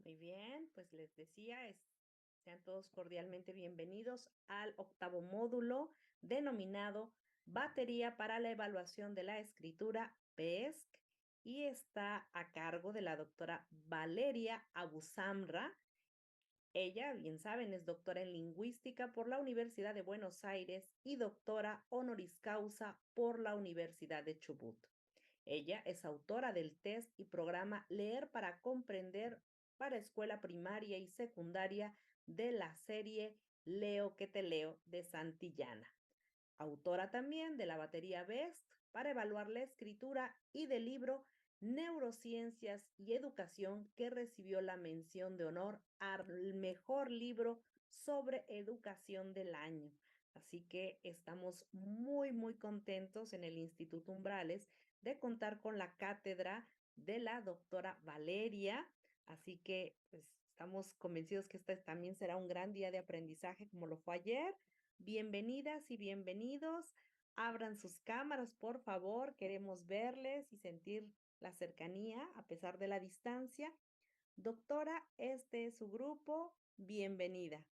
Muy bien, pues les decía, sean todos cordialmente bienvenidos al octavo módulo denominado Batería para la Evaluación de la Escritura, BESC, y está a cargo de la doctora Valeria Abusamra. Ella, bien saben, es doctora en lingüística por la Universidad de Buenos Aires y doctora honoris causa por la Universidad de Chubut. Ella es autora del test y programa Leer para Comprender para escuela primaria y secundaria de la serie Leo que te leo de Santillana. Autora también de la batería BEST para evaluar la escritura y del libro Neurociencias y Educación, que recibió la mención de honor al mejor libro sobre educación del año. Así que estamos muy contentos en el Instituto Umbrales de contar con la cátedra de la doctora Valeria. Así que pues, estamos convencidos que este también será un gran día de aprendizaje como lo fue ayer. Bienvenidas y bienvenidos. Abran sus cámaras, por favor. Queremos verles y sentir la cercanía a pesar de la distancia. Doctora, este es su grupo. Bienvenida.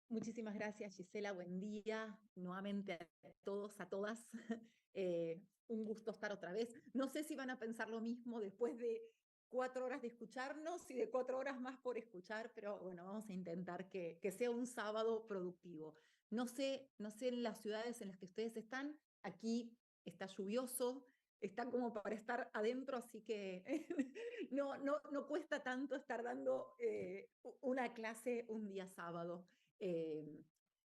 Muchísimas gracias, Gisela. Buen día nuevamente a todos, a todas. Un gusto estar otra vez. No sé si van a pensar lo mismo después de 4 horas de escucharnos y de 4 horas más por escuchar, pero bueno, vamos a intentar que sea un sábado productivo. No sé en las ciudades en las que ustedes están. Aquí está lluvioso, está como para estar adentro, así que no cuesta tanto estar dando una clase un día sábado. Eh,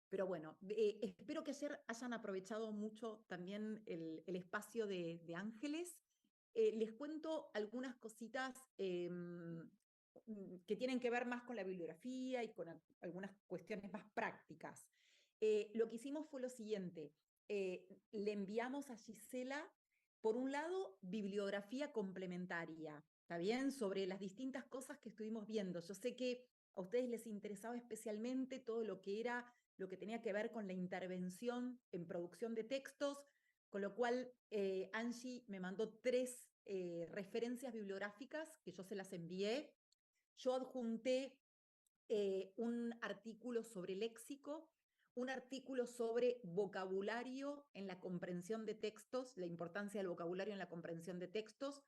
pero bueno, espero que ayer hayan aprovechado mucho también el espacio de Ángeles. Les cuento algunas cositas que tienen que ver más con la bibliografía y con algunas cuestiones más prácticas. Lo que hicimos fue lo siguiente. Le enviamos a Gisela, por un lado, bibliografía complementaria, ¿está bien? Sobre las distintas cosas que estuvimos viendo. Yo sé que a ustedes les interesaba especialmente todo lo que tenía que ver con la intervención en producción de textos, con lo cual Angie me mandó 3 referencias bibliográficas que yo se las envié. Yo adjunté un artículo sobre léxico, un artículo sobre vocabulario en la comprensión de textos, la importancia del vocabulario en la comprensión de textos,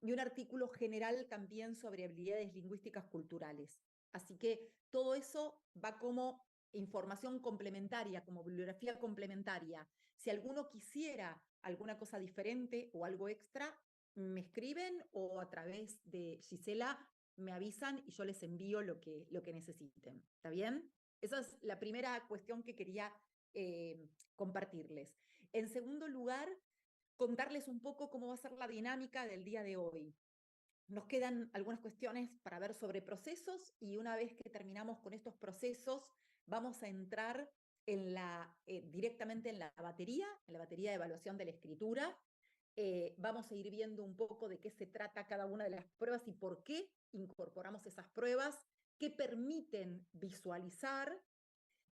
y un artículo general también sobre habilidades lingüísticas culturales. Así que todo eso va como información complementaria, como bibliografía complementaria. Si alguno quisiera alguna cosa diferente o algo extra, me escriben o a través de Gisela me avisan y yo les envío lo que necesiten. ¿Está bien? Esa es la primera cuestión que quería compartirles. En segundo lugar, contarles un poco cómo va a ser la dinámica del día de hoy. Nos quedan algunas cuestiones para ver sobre procesos y una vez que terminamos con estos procesos, vamos a entrar directamente en la batería de evaluación de la escritura. Vamos a ir viendo un poco de qué se trata cada una de las pruebas y por qué incorporamos esas pruebas, qué permiten visualizar,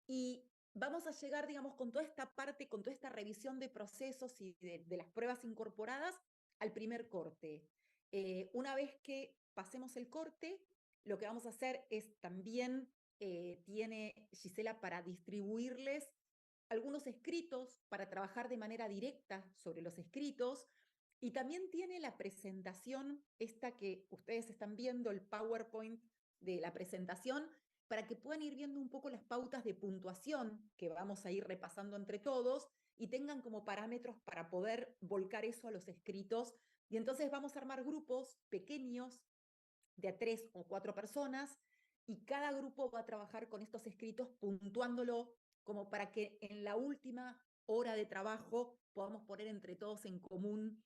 y vamos a llegar, digamos, con toda esta parte, con toda esta revisión de procesos y de las pruebas incorporadas al primer corte. Una vez que pasemos el corte, lo que vamos a hacer es también, tiene Gisela para distribuirles algunos escritos para trabajar de manera directa sobre los escritos, y también tiene la presentación, esta que ustedes están viendo, el PowerPoint de la presentación, para que puedan ir viendo un poco las pautas de puntuación que vamos a ir repasando entre todos y tengan como parámetros para poder volcar eso a los escritos. Y entonces vamos a armar grupos pequeños de a 3 o 4 personas y cada grupo va a trabajar con estos escritos puntuándolo como para que en la última hora de trabajo podamos poner entre todos en común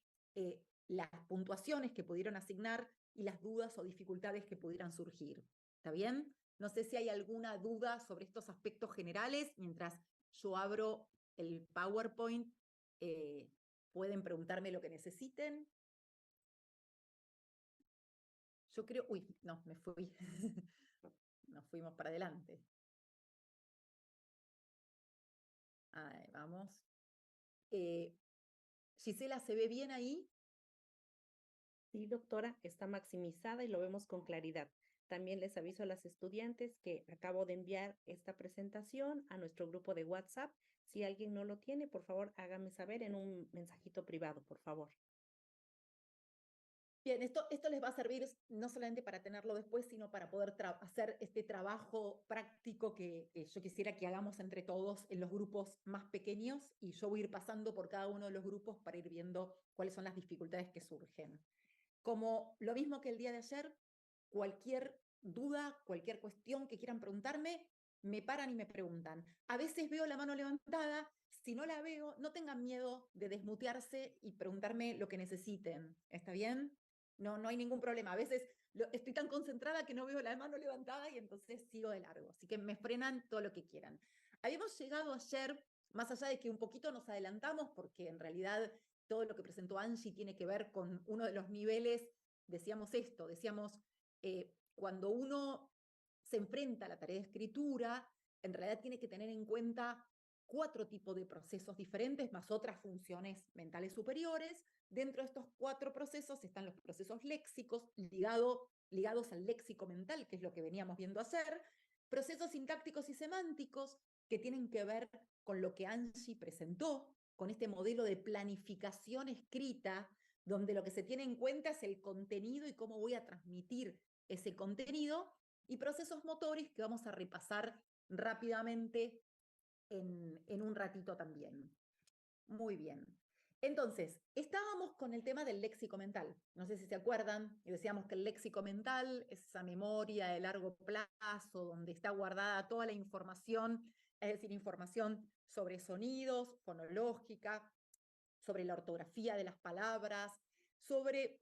las puntuaciones que pudieron asignar y las dudas o dificultades que pudieran surgir. ¿Está bien? No sé si hay alguna duda sobre estos aspectos generales. Mientras yo abro el PowerPoint, eh, pueden preguntarme lo que necesiten. Yo creo, uy, no, me fui. Nos fuimos para adelante. Ahí vamos. Gisela, ¿se ve bien ahí? Sí, doctora, está maximizada y lo vemos con claridad. También les aviso a las estudiantes que acabo de enviar esta presentación a nuestro grupo de WhatsApp. Si alguien no lo tiene, por favor, hágame saber en un mensajito privado, por favor. Bien, esto les va a servir no solamente para tenerlo después, sino para poder hacer este trabajo práctico que yo quisiera que hagamos entre todos en los grupos más pequeños, y yo voy a ir pasando por cada uno de los grupos para ir viendo cuáles son las dificultades que surgen. Como lo mismo que el día de ayer, cualquier duda, cualquier cuestión que quieran preguntarme, me paran y me preguntan. A veces veo la mano levantada, si no la veo, no tengan miedo de desmutearse y preguntarme lo que necesiten. ¿Está bien? No hay ningún problema. A veces estoy tan concentrada que no veo la mano levantada y entonces sigo de largo. Así que me frenan todo lo que quieran. Habíamos llegado ayer, más allá de que un poquito nos adelantamos, porque en realidad todo lo que presentó Angie tiene que ver con uno de los niveles. Decíamos esto, decíamos, cuando uno se enfrenta a la tarea de escritura, en realidad tiene que tener en cuenta 4 tipos de procesos diferentes, más otras funciones mentales superiores. Dentro de estos 4 procesos están los procesos léxicos, ligados al léxico mental, que es lo que veníamos viendo hacer, procesos sintácticos y semánticos, que tienen que ver con lo que Angie presentó, con este modelo de planificación escrita, donde lo que se tiene en cuenta es el contenido y cómo voy a transmitir ese contenido, y procesos motores que vamos a repasar rápidamente en un ratito también. Muy bien. Entonces, estábamos con el tema del léxico mental. No sé si se acuerdan, y decíamos que el léxico mental es esa memoria de largo plazo donde está guardada toda la información, es decir, información sobre sonidos, fonológica, sobre la ortografía de las palabras, sobre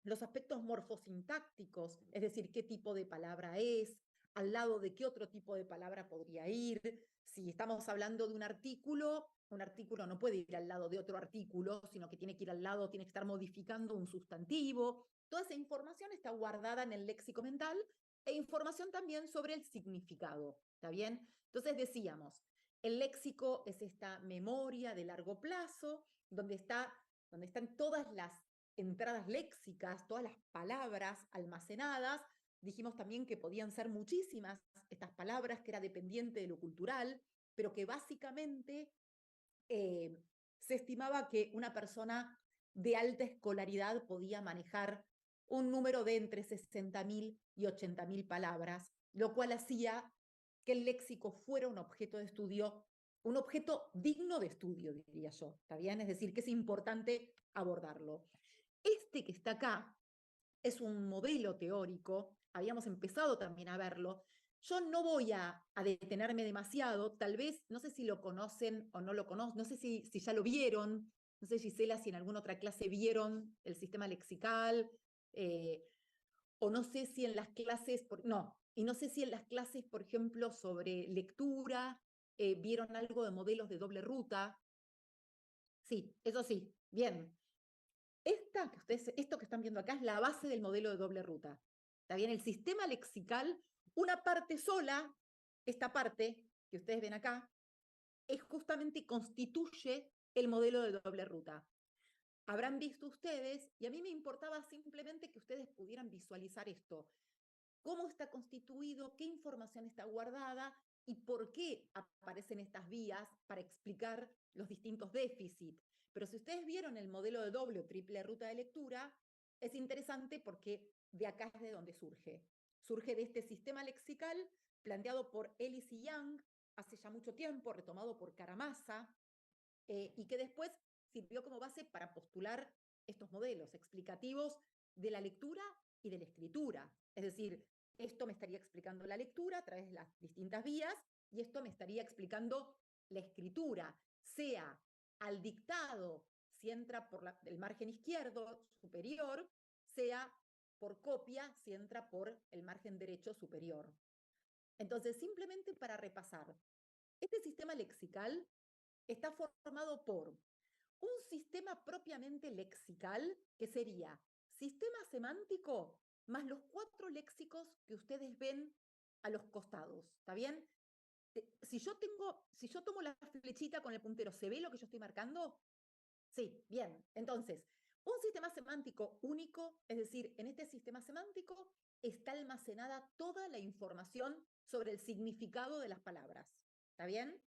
los aspectos morfosintácticos, es decir, qué tipo de palabra es, al lado de qué otro tipo de palabra podría ir. Si estamos hablando de un artículo no puede ir al lado de otro artículo, sino que tiene que ir al lado, tiene que estar modificando un sustantivo. Toda esa información está guardada en el léxico mental, e información también sobre el significado, ¿está bien? Entonces decíamos, el léxico es esta memoria de largo plazo, donde están todas las entradas léxicas, todas las palabras almacenadas. Dijimos también que podían ser muchísimas estas palabras, que era dependiente de lo cultural, pero que básicamente se estimaba que una persona de alta escolaridad podía manejar un número de entre 60.000 y 80.000 palabras, lo cual hacía que el léxico fuera un objeto de estudio, un objeto digno de estudio, diría yo, ¿está bien? Es decir, que es importante abordarlo. Este que está acá es un modelo teórico, habíamos empezado también a verlo. Yo no voy a detenerme demasiado, tal vez, no sé si lo conocen o no lo conocen, no sé si ya lo vieron, no sé, Gisela, si en alguna otra clase vieron el sistema lexical, o no sé si en las clases, y no sé si en las clases, por ejemplo, sobre lectura, vieron algo de modelos de doble ruta. Sí, eso sí, bien. Esto que están viendo acá es la base del modelo de doble ruta. ¿Está bien? El sistema lexical, una parte sola, esta parte que ustedes ven acá, es justamente constituye el modelo de doble ruta. Habrán visto ustedes, y a mí me importaba simplemente que ustedes pudieran visualizar esto. Cómo está constituido, qué información está guardada y por qué aparecen estas vías para explicar los distintos déficits. Pero si ustedes vieron el modelo de doble o triple ruta de lectura, es interesante porque de acá es de donde surge. Surge de este sistema lexical planteado por Ellis y Young hace ya mucho tiempo, retomado por Karamazov, y que después sirvió como base para postular estos modelos explicativos de la lectura y de la escritura. Es decir, esto me estaría explicando la lectura a través de las distintas vías, y esto me estaría explicando la escritura, sea al dictado, si entra por el margen izquierdo superior, sea por copia, si entra por el margen derecho superior. Entonces, simplemente para repasar, este sistema lexical está formado por un sistema propiamente lexical, que sería sistema semántico más los 4 léxicos que ustedes ven a los costados, ¿está bien? Si yo tomo la flechita con el puntero, ¿se ve lo que yo estoy marcando? Sí, bien. Entonces, Un sistema semántico único, es decir, en este sistema semántico está almacenada toda la información sobre el significado de las palabras. ¿Está bien?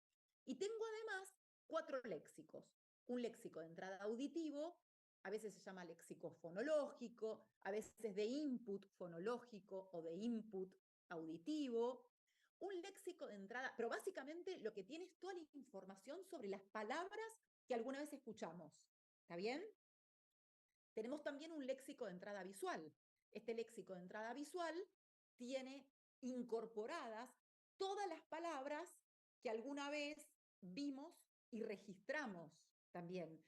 Y tengo además 4 léxicos. Un léxico de entrada auditivo, a veces se llama léxico fonológico, a veces de input fonológico o de input auditivo. Un léxico de entrada, pero básicamente lo que tiene es toda la información sobre las palabras que alguna vez escuchamos. ¿Está bien? Tenemos también un léxico de entrada visual. Este léxico de entrada visual tiene incorporadas todas las palabras que alguna vez vimos y registramos también.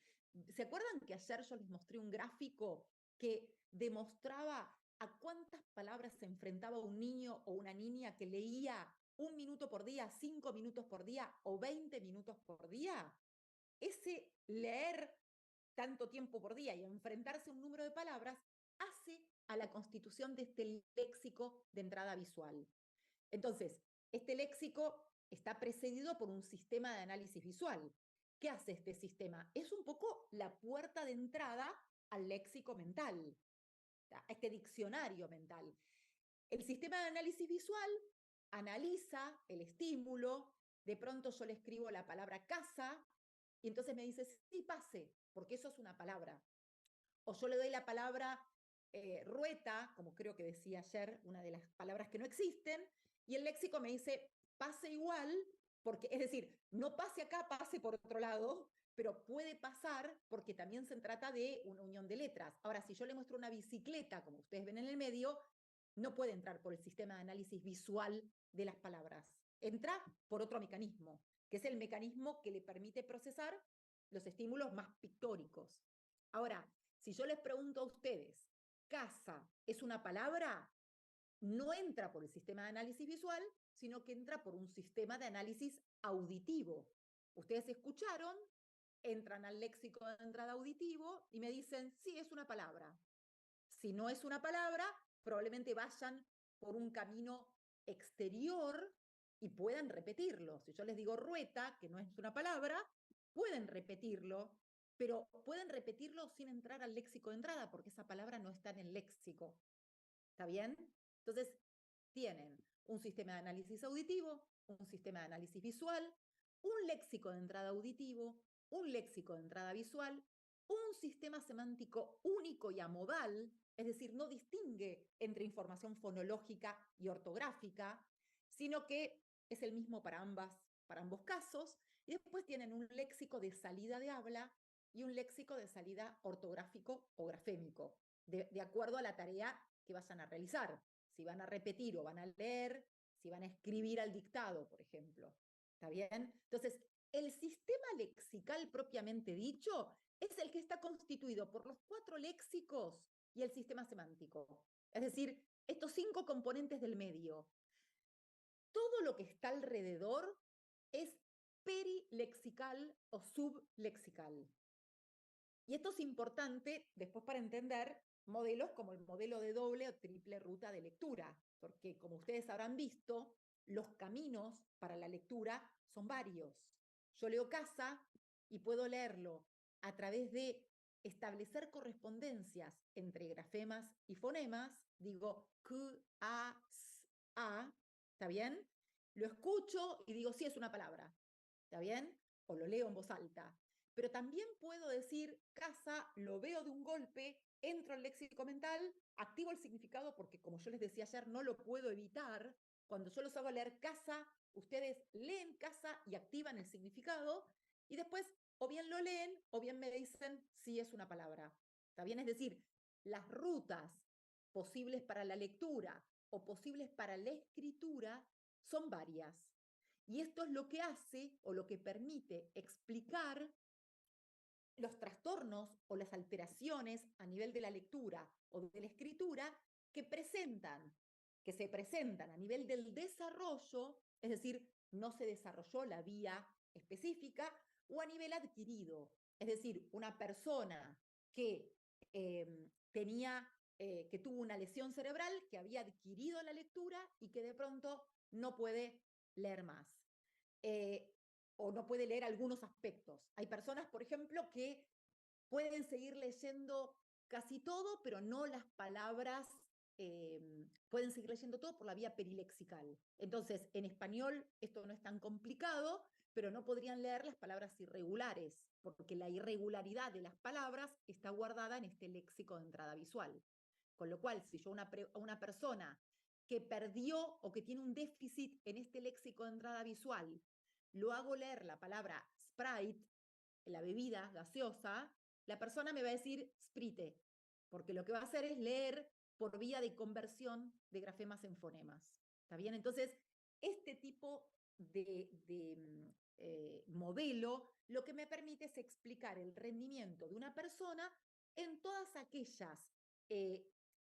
¿Se acuerdan que ayer yo les mostré un gráfico que demostraba a cuántas palabras se enfrentaba un niño o una niña que leía 1 minuto por día, 5 minutos por día o 20 minutos por día? Ese leer tanto tiempo por día y enfrentarse a un número de palabras hace a la constitución de este léxico de entrada visual. Entonces, este léxico está precedido por un sistema de análisis visual. ¿Qué hace este sistema? Es un poco la puerta de entrada al léxico mental, a este diccionario mental. El sistema de análisis visual analiza el estímulo, de pronto yo le escribo la palabra casa y entonces me dice, sí, pase, porque eso es una palabra. O yo le doy la palabra rueta, como creo que decía ayer, una de las palabras que no existen, y el léxico me dice, pase igual, porque, es decir, no pase acá, pase por otro lado, pero puede pasar porque también se trata de una unión de letras. Ahora, si yo le muestro una bicicleta, como ustedes ven en el medio, no puede entrar por el sistema de análisis visual de las palabras. Entra por otro mecanismo, que es el mecanismo que le permite procesar los estímulos más pictóricos. Ahora, si yo les pregunto a ustedes, casa es una palabra, no entra por el sistema de análisis visual, sino que entra por un sistema de análisis auditivo. Ustedes escucharon, entran al léxico de entrada auditivo y me dicen, sí, es una palabra. Si no es una palabra, probablemente vayan por un camino exterior y puedan repetirlo. Si yo les digo rueta, que no es una palabra, pueden repetirlo, pero pueden repetirlo sin entrar al léxico de entrada, porque esa palabra no está en el léxico. ¿Está bien? Entonces, tienen un sistema de análisis auditivo, un sistema de análisis visual, un léxico de entrada auditivo, un léxico de entrada visual, un sistema semántico único y amodal, es decir, no distingue entre información fonológica y ortográfica, sino que es el mismo para ambos casos, y después tienen un léxico de salida de habla y un léxico de salida ortográfico o grafémico, de acuerdo a la tarea que vayan a realizar. Si van a repetir o van a leer, si van a escribir al dictado, por ejemplo. ¿Está bien? Entonces, el sistema lexical propiamente dicho es el que está constituido por los 4 léxicos y el sistema semántico. Es decir, estos 5 componentes del medio. Todo lo que está alrededor es perilexical o sublexical. Y esto es importante después para entender modelos como el modelo de doble o triple ruta de lectura, porque como ustedes habrán visto, los caminos para la lectura son varios. Yo leo casa y puedo leerlo a través de establecer correspondencias entre grafemas y fonemas, digo Q, A, S, A, ¿está bien? Lo escucho y digo, sí, es una palabra, ¿está bien? O lo leo en voz alta. Pero también puedo decir casa, lo veo de un golpe, entro al léxico mental, activo el significado porque, como yo les decía ayer, no lo puedo evitar. Cuando yo los hago leer casa, ustedes leen casa y activan el significado, y después o bien lo leen o bien me dicen si es una palabra. ¿Está bien? Es decir, las rutas posibles para la lectura o posibles para la escritura son varias. Y esto es lo que hace o lo que permite explicar los trastornos o las alteraciones a nivel de la lectura o de la escritura que se presentan a nivel del desarrollo, es decir, no se desarrolló la vía específica, o a nivel adquirido, es decir, una persona que que tuvo una lesión cerebral, que había adquirido la lectura y que de pronto no puede leer más. O no puede leer algunos aspectos. Hay personas, por ejemplo, que pueden seguir leyendo casi todo, pero no las palabras, pueden seguir leyendo todo por la vía perilexical. Entonces, en español esto no es tan complicado, pero no podrían leer las palabras irregulares, porque la irregularidad de las palabras está guardada en este léxico de entrada visual. Con lo cual, si yo a una persona que perdió o que tiene un déficit en este léxico de entrada visual, lo hago leer la palabra Sprite, la bebida gaseosa, la persona me va a decir Sprite, porque lo que va a hacer es leer por vía de conversión de grafemas en fonemas. ¿Está bien? Entonces, este tipo de modelo lo que me permite es explicar el rendimiento de una persona en todas aquellas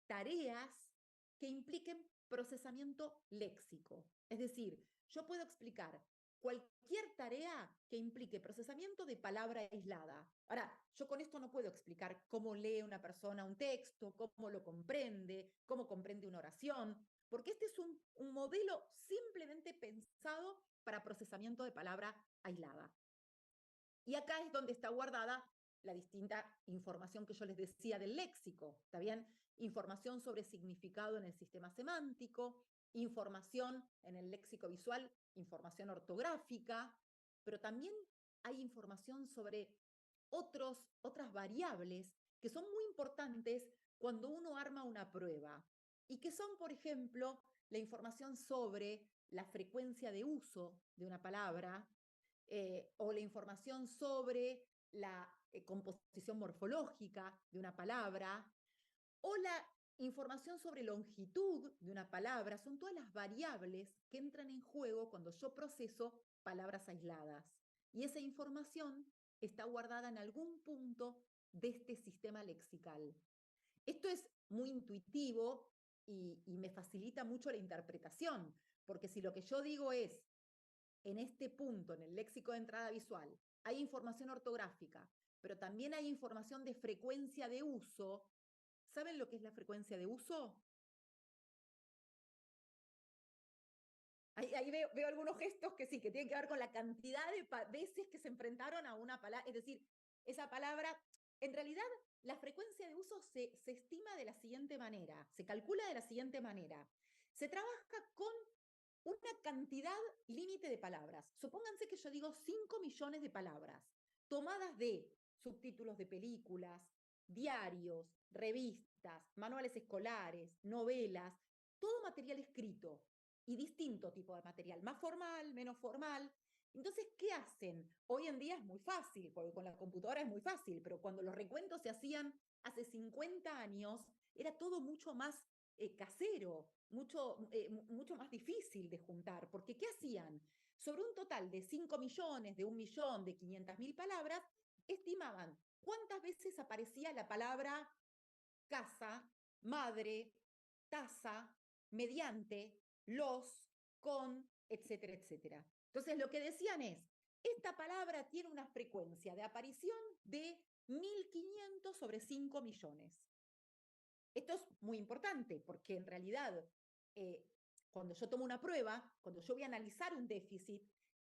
tareas que impliquen procesamiento léxico. Es decir, yo puedo explicar cualquier tarea que implique procesamiento de palabra aislada. Ahora, yo con esto no puedo explicar cómo lee una persona un texto, cómo lo comprende, cómo comprende una oración, porque este es un modelo simplemente pensado para procesamiento de palabra aislada. Y acá es donde está guardada la distinta información que yo les decía del léxico, ¿está bien? Información sobre significado en el sistema semántico, información en el léxico visual, información ortográfica, pero también hay información sobre otras variables que son muy importantes cuando uno arma una prueba y que son, por ejemplo, la información sobre la frecuencia de uso de una palabra, o la información sobre la composición morfológica de una palabra, o la información sobre longitud de una palabra, son todas las variables que entran en juego cuando yo proceso palabras aisladas. Y esa información está guardada en algún punto de este sistema lexical. Esto es muy intuitivo y me facilita mucho la interpretación, porque si lo que yo digo es, en este punto, en el léxico de entrada visual, hay información ortográfica, pero también hay información de frecuencia de uso. ¿Saben lo que es la frecuencia de uso? Ahí veo algunos gestos que sí, que tienen que ver con la cantidad de veces que se enfrentaron a una palabra. Es decir, esa palabra, en realidad, la frecuencia de uso se estima de la siguiente manera, se calcula de la siguiente manera. Se trabaja con una cantidad límite de palabras. Supónganse que yo digo 5 millones de palabras, tomadas de subtítulos de películas, diarios, revistas, manuales escolares, novelas, todo material escrito y distinto tipo de material, más formal, menos formal. Entonces, ¿qué hacen? Hoy en día es muy fácil, porque con la computadora es muy fácil, pero cuando los recuentos se hacían hace 50 años, era todo mucho más casero, mucho más difícil de juntar, porque ¿qué hacían? Sobre un total de 5 millones, de 1 millón, de 500.000 palabras, estimaban cuántas veces aparecía la palabra casa, madre, taza, mediante, los, con, etcétera, etcétera. Entonces lo que decían es, esta palabra tiene una frecuencia de aparición de 1.500 sobre 5 millones. Esto es muy importante porque en realidad, cuando yo tomo una prueba, cuando yo voy a analizar un déficit,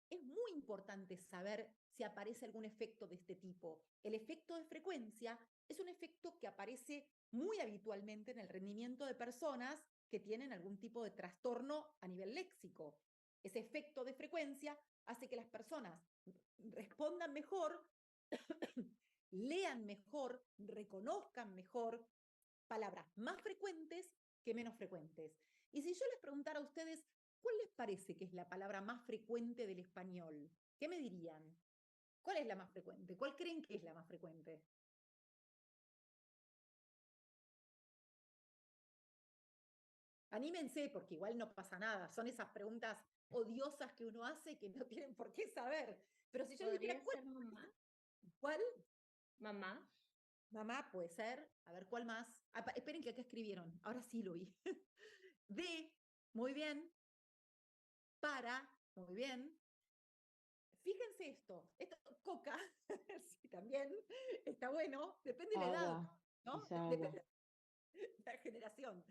es muy importante saber si aparece algún efecto de este tipo. El efecto de frecuencia es un efecto que aparece muy habitualmente en el rendimiento de personas que tienen algún tipo de trastorno a nivel léxico. Ese efecto de frecuencia hace que las personas respondan mejor, lean mejor, reconozcan mejor palabras más frecuentes que menos frecuentes. Y si yo les preguntara a ustedes, ¿cuál les parece que es la palabra más frecuente del español? ¿Qué me dirían? ¿Cuál es la más frecuente? ¿Cuál creen que es la más frecuente? Anímense, porque igual no pasa nada. Son esas preguntas odiosas que uno hace que no tienen por qué saber. Pero si yo les dijera, ¿Podría ser mamá? ¿cuál? Mamá. Mamá puede ser. A ver, ¿cuál más? Esperen que acá escribieron. Ahora sí lo vi. De, muy bien. Para, muy bien. Fíjense esto, coca, sí, también está bueno, depende de la edad, Agua, ¿no? es agua. Depende de la generación.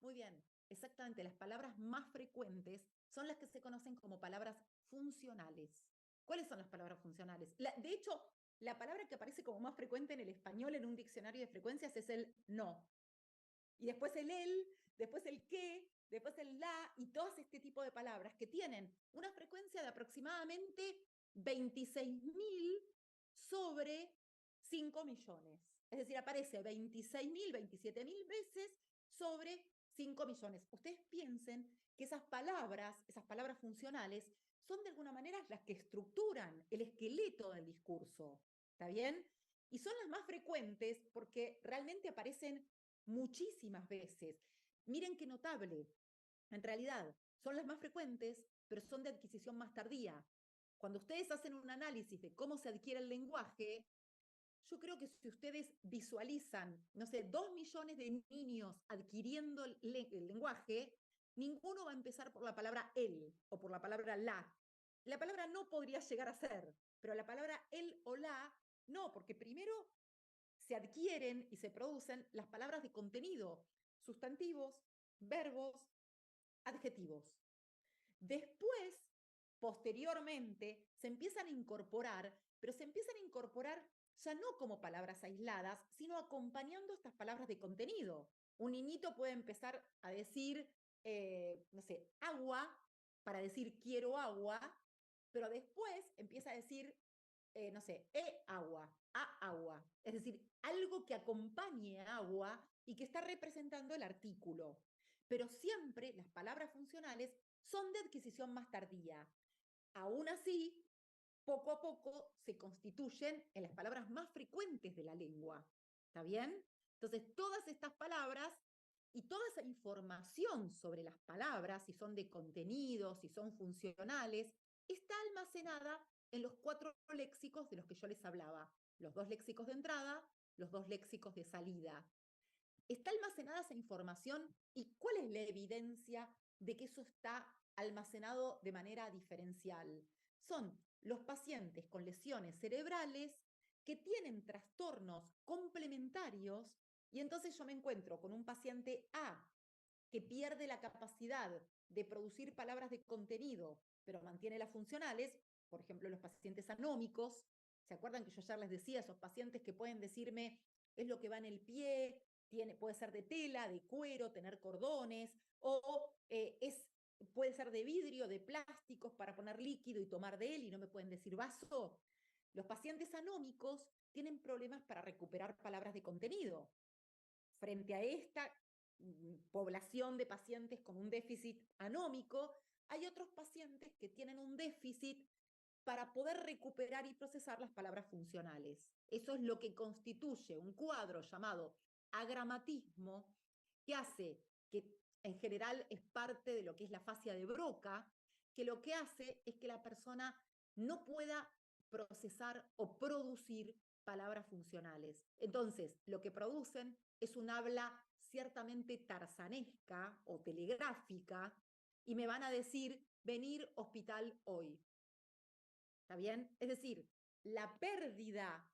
Muy bien, exactamente, las palabras más frecuentes son las que se conocen como palabras funcionales. ¿Cuáles son las palabras funcionales? De hecho, la palabra que aparece como más frecuente en el español en un diccionario de frecuencias es el no. Y después el él, después el qué, después el la, y todo este tipo de palabras que tienen una frecuencia de aproximadamente 26.000 sobre 5 millones. Es decir, aparece 26.000, 27.000 veces sobre 5 millones. Ustedes piensen que esas palabras funcionales, son de alguna manera las que estructuran el esqueleto del discurso. ¿Está bien? Y son las más frecuentes porque realmente aparecen muchísimas veces. Miren qué notable. En realidad, son las más frecuentes, pero son de adquisición más tardía. Cuando ustedes hacen un análisis de cómo se adquiere el lenguaje, yo creo que si ustedes visualizan, no sé, 2 millones de niños adquiriendo el lenguaje, ninguno va a empezar por la palabra él o por la palabra la. La palabra no podría llegar a ser, pero la palabra él o la no, porque primero se adquieren y se producen las palabras de contenido, sustantivos, verbos, adjetivos. Después, posteriormente, se empiezan a incorporar, pero se empiezan a incorporar ya no como palabras aisladas, sino acompañando estas palabras de contenido. Un niñito puede empezar a decir, no sé, agua, para decir quiero agua, pero después empieza a decir, no sé, agua, a agua. Es decir, algo que acompañe a agua y que está representando el artículo. Pero siempre las palabras funcionales son de adquisición más tardía. Aún así, poco a poco se constituyen en las palabras más frecuentes de la lengua. ¿Está bien? Entonces, todas estas palabras y toda esa información sobre las palabras, si son de contenido, si son funcionales, está almacenada en los 4 léxicos de los que yo les hablaba. Los 2 léxicos de entrada, los 2 léxicos de salida. Está almacenada esa información y ¿cuál es la evidencia de que eso está almacenado de manera diferencial? Son los pacientes con lesiones cerebrales que tienen trastornos complementarios y entonces yo me encuentro con un paciente A que pierde la capacidad de producir palabras de contenido, pero mantiene las funcionales, por ejemplo, los pacientes anómicos. ¿Se acuerdan que yo ayer les decía, esos pacientes que pueden decirme es lo que va en el pie, puede ser de tela, de cuero, tener cordones, o puede ser de vidrio, de plásticos para poner líquido y tomar de él y no me pueden decir vaso? Los pacientes anómicos tienen problemas para recuperar palabras de contenido. Frente a esta población de pacientes con un déficit anómico, hay otros pacientes que tienen un déficit para poder recuperar y procesar las palabras funcionales. Eso es lo que constituye un cuadro llamado agramatismo, que hace que en general es parte de lo que es la fascia de Broca, que lo que hace es que la persona no pueda procesar o producir palabras funcionales. Entonces, lo que producen es un habla ciertamente tarzanesca o telegráfica y me van a decir, venir hospital hoy. ¿Está bien? Es decir, la pérdida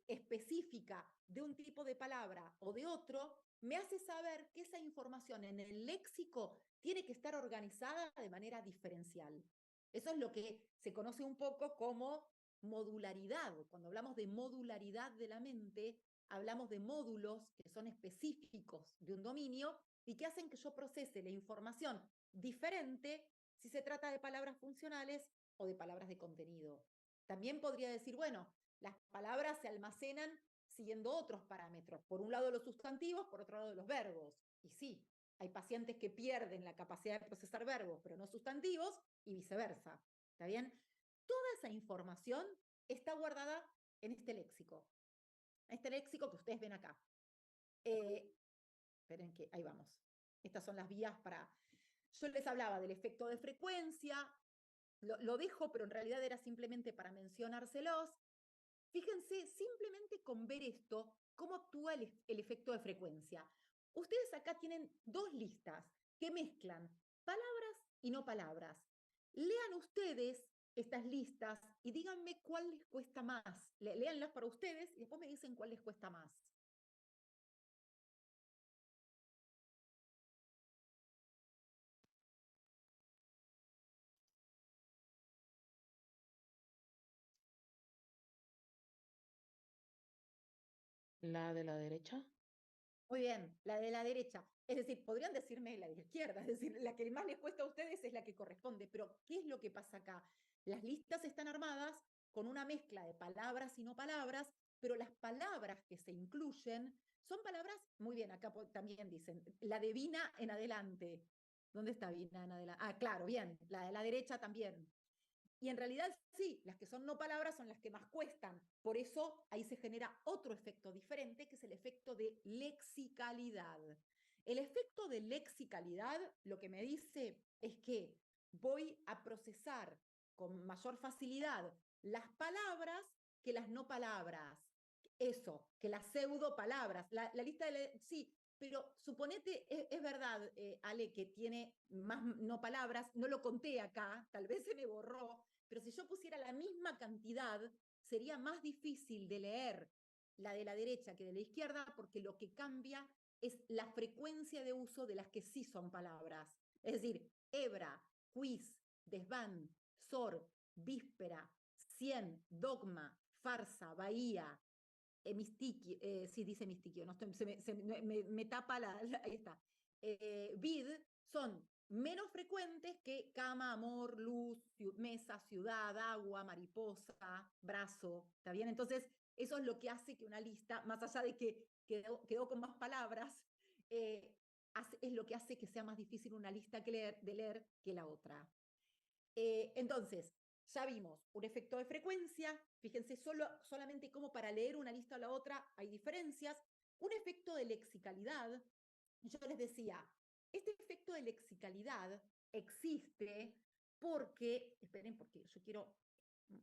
específica de un tipo de palabra o de otro me hace saber que esa información en el léxico tiene que estar organizada de manera diferencial. Eso es lo que se conoce un poco como modularidad. Cuando hablamos de modularidad de la mente, hablamos de módulos que son específicos de un dominio y que hacen que yo procese la información diferente si se trata de palabras funcionales o de palabras de contenido. También podría decir, bueno, las palabras se almacenan siguiendo otros parámetros. Por un lado los sustantivos, por otro lado los verbos. Y sí, hay pacientes que pierden la capacidad de procesar verbos, pero no sustantivos, y viceversa. ¿Está bien? Toda esa información está guardada en este léxico. Este léxico que ustedes ven acá. Esperen que, ahí vamos. Estas son las vías para... Yo les hablaba del efecto de frecuencia, lo dejo, pero en realidad era simplemente para mencionárselos. Fíjense, simplemente con ver esto, cómo actúa el efecto de frecuencia. Ustedes acá tienen 2 listas que mezclan palabras y no palabras. Lean ustedes estas listas y díganme cuál les cuesta más. Léanlas para ustedes y después me dicen cuál les cuesta más. La de la derecha. Muy bien, la de la derecha. Es decir, podrían decirme la de la izquierda, es decir, la que más les cuesta a ustedes es la que corresponde, pero ¿qué es lo que pasa acá? Las listas están armadas con una mezcla de palabras y no palabras, pero las palabras que se incluyen son palabras, muy bien, acá también dicen, la de Vina en adelante. ¿Dónde está Vina en adelante? Ah, claro, bien, la de la derecha también. Y en realidad sí, las que son no palabras son las que más cuestan. Por eso ahí se genera otro efecto diferente, que es el efecto de lexicalidad. El efecto de lexicalidad lo que me dice es que voy a procesar con mayor facilidad las palabras que las no palabras. Eso, que las pseudo palabras. La lista de... Sí, pero suponete, es verdad, Ale, que tiene más no palabras, no lo conté acá, tal vez se me borró, pero si yo pusiera la misma cantidad, sería más difícil de leer la de la derecha que de la izquierda, porque lo que cambia es la frecuencia de uso de las que sí son palabras. Es decir, hebra, quiz, desván, sor, víspera, cien, dogma, farsa, bahía, mistiquio, sí dice mistiquio, no estoy, me tapa ahí está. Vid son menos frecuentes que cama, amor, luz, mesa, ciudad, agua, mariposa, brazo, ¿está bien? Entonces, eso es lo que hace que una lista, más allá de que quedó con más palabras, es lo que hace que sea más difícil una lista de leer que la otra. Entonces, ya vimos un efecto de frecuencia, fíjense solamente cómo para leer una lista o la otra hay diferencias, un efecto de lexicalidad. Yo les decía, este efecto de lexicalidad existe porque, esperen, porque yo quiero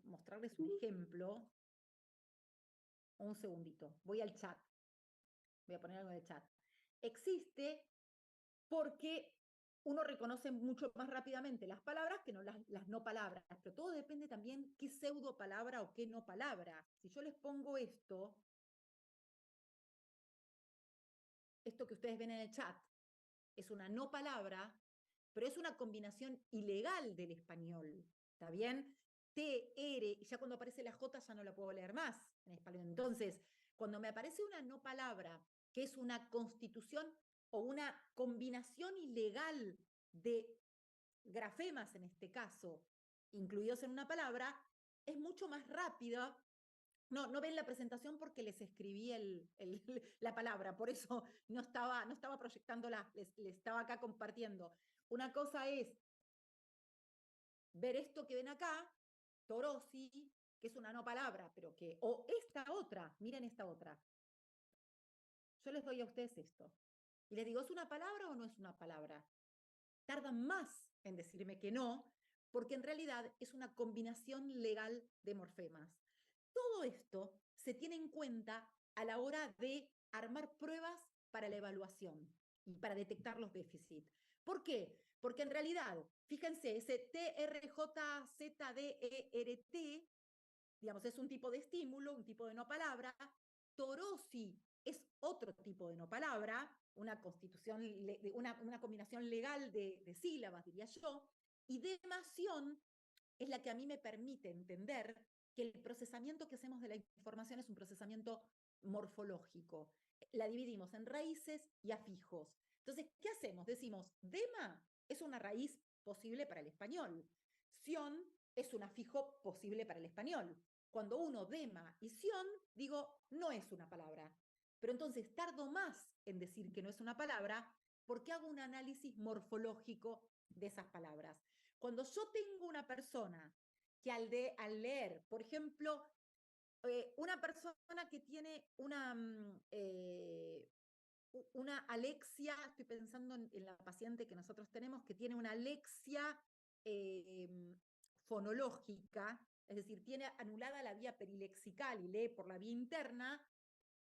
mostrarles un ejemplo. Un segundito, voy al chat, voy a poner algo en el chat. Existe porque uno reconoce mucho más rápidamente las palabras que no las no palabras, pero todo depende también qué pseudo palabra o qué no palabra. Si yo les pongo esto que ustedes ven en el chat, es una no palabra, pero es una combinación ilegal del español, ¿está bien? T, R, y ya cuando aparece la J ya no la puedo leer más en español. Entonces, cuando me aparece una no palabra, que es una constitución o una combinación ilegal de grafemas en este caso, incluidos en una palabra, es mucho más rápida. No ven la presentación porque les escribí la palabra, por eso no estaba proyectándola, les estaba acá compartiendo. Una cosa es ver esto que ven acá, torosi, que es una no palabra, pero que, o esta otra, miren esta otra. Yo les doy a ustedes esto. Y les digo, ¿es una palabra o no es una palabra? Tardan más en decirme que no, porque en realidad es una combinación legal de morfemas. Todo esto se tiene en cuenta a la hora de armar pruebas para la evaluación y para detectar los déficits. ¿Por qué? Porque en realidad, fíjense, ese TRJZDERT, digamos, es un tipo de estímulo, un tipo de no palabra. Torosi es otro tipo de no palabra, una constitución, una combinación legal de sílabas, diría yo, y demación es la que a mí me permite entender que el procesamiento que hacemos de la información es un procesamiento morfológico. La dividimos en raíces y afijos. Entonces, ¿qué hacemos? Decimos, dema es una raíz posible para el español. Sion es un afijo posible para el español. Cuando uno dema y sion, digo, no es una palabra. Pero entonces tardo más en decir que no es una palabra porque hago un análisis morfológico de esas palabras. Cuando yo tengo una persona que al leer, por ejemplo, una persona que tiene una alexia, estoy pensando en la paciente que nosotros tenemos, que tiene una alexia fonológica, es decir, tiene anulada la vía perilexical y lee por la vía interna,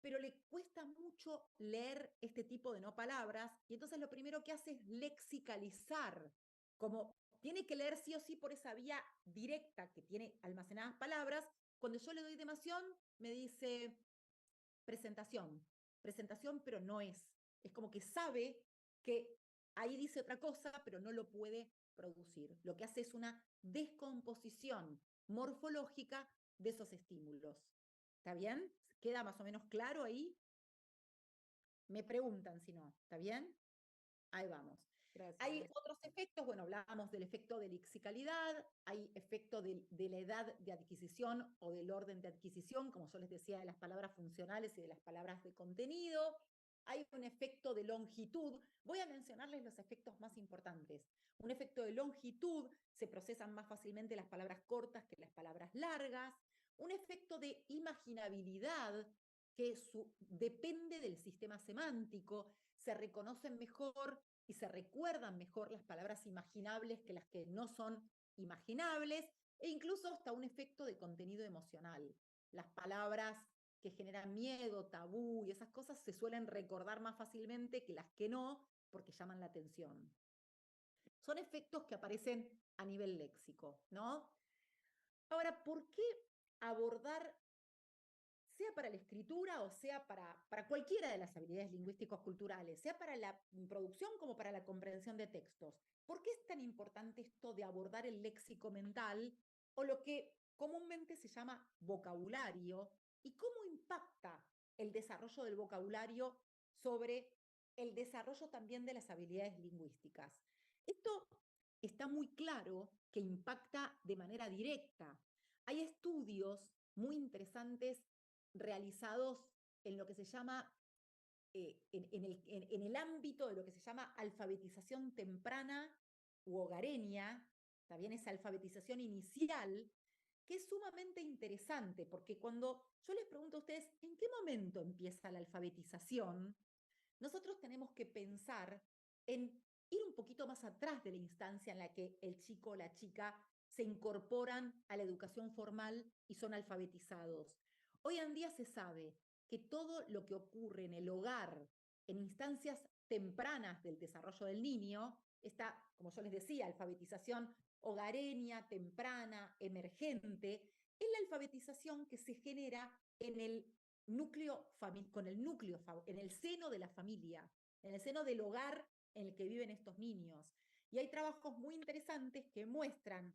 pero le cuesta mucho leer este tipo de no palabras, y entonces lo primero que hace es lexicalizar, como tiene que leer sí o sí por esa vía directa que tiene almacenadas palabras. Cuando yo le doy demación, me dice presentación, pero no es. Es como que sabe que ahí dice otra cosa, pero no lo puede producir. Lo que hace es una descomposición morfológica de esos estímulos. ¿Está bien? ¿Queda más o menos claro ahí? Me preguntan si no, ¿está bien? Ahí vamos. Gracias, Hay maestra. otros efectos, bueno, hablábamos del efecto de lexicalidad, hay efecto de la edad de adquisición o del orden de adquisición, como yo les decía, de las palabras funcionales y de las palabras de contenido. Hay un efecto de longitud. Voy a mencionarles los efectos más importantes. Un efecto de longitud, se procesan más fácilmente las palabras cortas que las palabras largas. Un efecto de imaginabilidad, que depende del sistema semántico, se reconocen mejor y se recuerdan mejor las palabras imaginables que las que no son imaginables, e incluso hasta un efecto de contenido emocional. Las palabras que generan miedo, tabú y esas cosas se suelen recordar más fácilmente que las que no, porque llaman la atención. Son efectos que aparecen a nivel léxico, ¿no? Ahora, ¿por qué abordar, sea para la escritura o sea para cualquiera de las habilidades lingüísticos culturales, sea para la producción como para la comprensión de textos? ¿Por qué es tan importante esto de abordar el léxico mental o lo que comúnmente se llama vocabulario, y cómo impacta el desarrollo del vocabulario sobre el desarrollo también de las habilidades lingüísticas? Esto está muy claro que impacta de manera directa. Hay estudios muy interesantes realizados en lo que se llama, en el ámbito de lo que se llama alfabetización temprana u hogareña, también esa alfabetización inicial, que es sumamente interesante, porque cuando yo les pregunto a ustedes, ¿en qué momento empieza la alfabetización? Nosotros tenemos que pensar en ir un poquito más atrás de la instancia en la que el chico o la chica se incorporan a la educación formal y son alfabetizados. Hoy en día se sabe que todo lo que ocurre en el hogar, en instancias tempranas del desarrollo del niño, esta, como yo les decía, alfabetización hogareña, temprana, emergente, es la alfabetización que se genera en el con el núcleo, en el seno de la familia, en el seno del hogar en el que viven estos niños. Y hay trabajos muy interesantes que muestran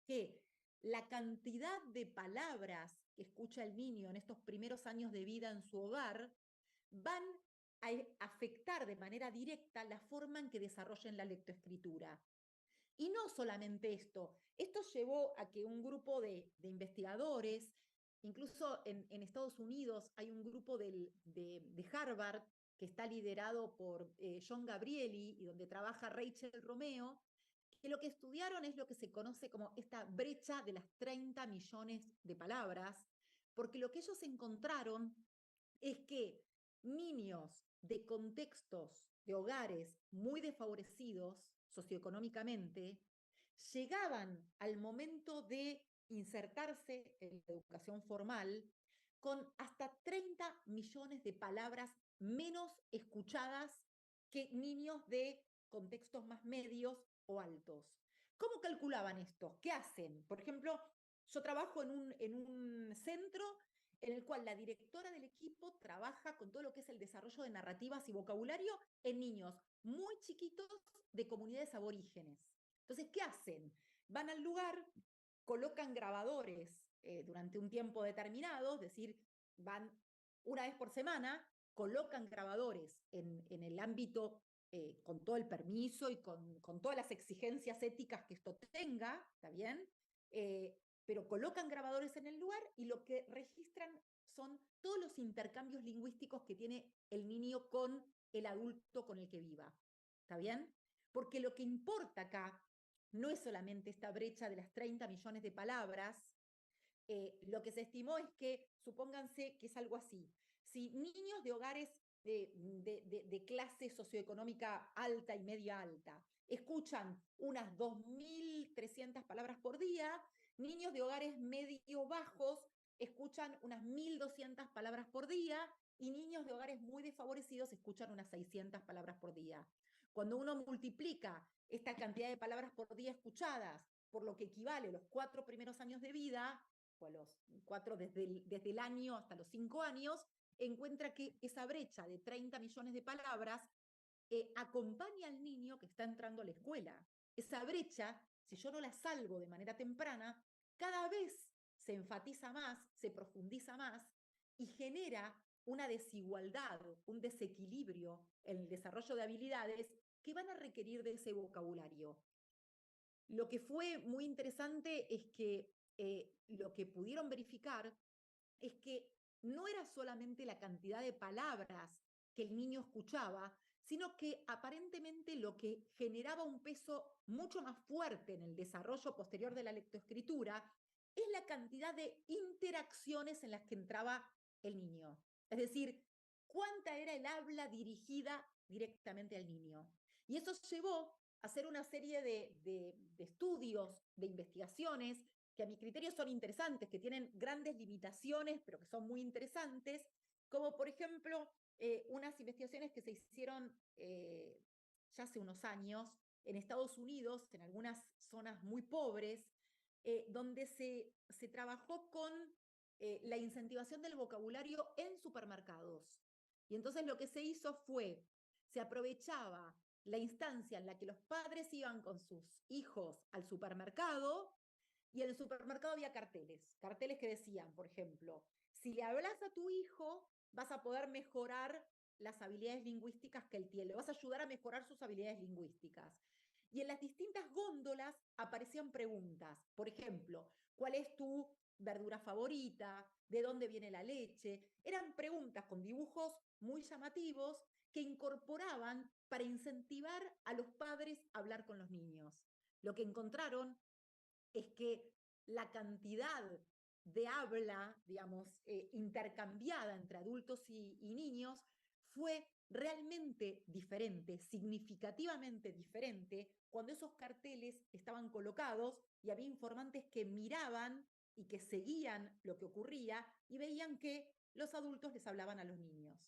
que la cantidad de palabras que escucha el niño en estos primeros años de vida en su hogar van a afectar de manera directa la forma en que desarrollen la lectoescritura. Y no solamente esto llevó a que un grupo de investigadores, incluso en Estados Unidos hay un grupo de Harvard que está liderado por John Gabrieli y donde trabaja Rachel Romeo, que lo que estudiaron es lo que se conoce como esta brecha de las 30 millones de palabras, porque lo que ellos encontraron es que niños de contextos, de hogares muy desfavorecidos socioeconómicamente, llegaban al momento de insertarse en la educación formal con hasta 30 millones de palabras menos escuchadas que niños de contextos más medios o altos. ¿Cómo calculaban esto? ¿Qué hacen? Por ejemplo, yo trabajo en un centro en el cual la directora del equipo trabaja con todo lo que es el desarrollo de narrativas y vocabulario en niños muy chiquitos de comunidades aborígenes. Entonces, ¿qué hacen? Van al lugar, colocan grabadores durante un tiempo determinado, es decir, van una vez por semana, colocan grabadores en el ámbito con todo el permiso y con todas las exigencias éticas que esto tenga, ¿está bien? Pero colocan grabadores en el lugar y lo que registran son todos los intercambios lingüísticos que tiene el niño con el adulto con el que viva. ¿Está bien? Porque lo que importa acá no es solamente esta brecha de las 30 millones de palabras. Lo que se estimó es que, supónganse que es algo así, si niños de hogares de clase socioeconómica alta y media alta escuchan unas 2.300 palabras por día, niños de hogares medio bajos escuchan unas 1.200 palabras por día y niños de hogares muy desfavorecidos escuchan unas 600 palabras por día. Cuando uno multiplica esta cantidad de palabras por día escuchadas por lo que equivale a los 4 primeros años de vida, o a los 4 desde el año hasta los 5 años, encuentra que esa brecha de 30 millones de palabras acompaña al niño que está entrando a la escuela. Esa brecha, si yo no la salvo de manera temprana, cada vez se enfatiza más, se profundiza más, y genera una desigualdad, un desequilibrio en el desarrollo de habilidades que van a requerir de ese vocabulario. Lo que fue muy interesante es que lo que pudieron verificar es que no era solamente la cantidad de palabras que el niño escuchaba, sino que aparentemente lo que generaba un peso mucho más fuerte en el desarrollo posterior de la lectoescritura es la cantidad de interacciones en las que entraba el niño. Es decir, cuánta era el habla dirigida directamente al niño. Y eso llevó a hacer una serie de estudios, de investigaciones, que a mi criterio son interesantes, que tienen grandes limitaciones, pero que son muy interesantes, como por ejemplo unas investigaciones que se hicieron ya hace unos años en Estados Unidos, en algunas zonas muy pobres, donde se trabajó con la incentivación del vocabulario en supermercados. Y entonces lo que se hizo fue, se aprovechaba la instancia en la que los padres iban con sus hijos al supermercado, y en el supermercado había carteles que decían, por ejemplo, si le hablas a tu hijo, vas a poder mejorar las habilidades lingüísticas que él tiene, le vas a ayudar a mejorar sus habilidades lingüísticas. Y en las distintas góndolas aparecían preguntas, por ejemplo, ¿cuál es tu verdura favorita? ¿De dónde viene la leche? Eran preguntas con dibujos muy llamativos que incorporaban para incentivar a los padres a hablar con los niños. Lo que encontraron es que la cantidad de habla, digamos, intercambiada entre adultos y niños fue realmente diferente, significativamente diferente, cuando esos carteles estaban colocados y había informantes que miraban y que seguían lo que ocurría y veían que los adultos les hablaban a los niños.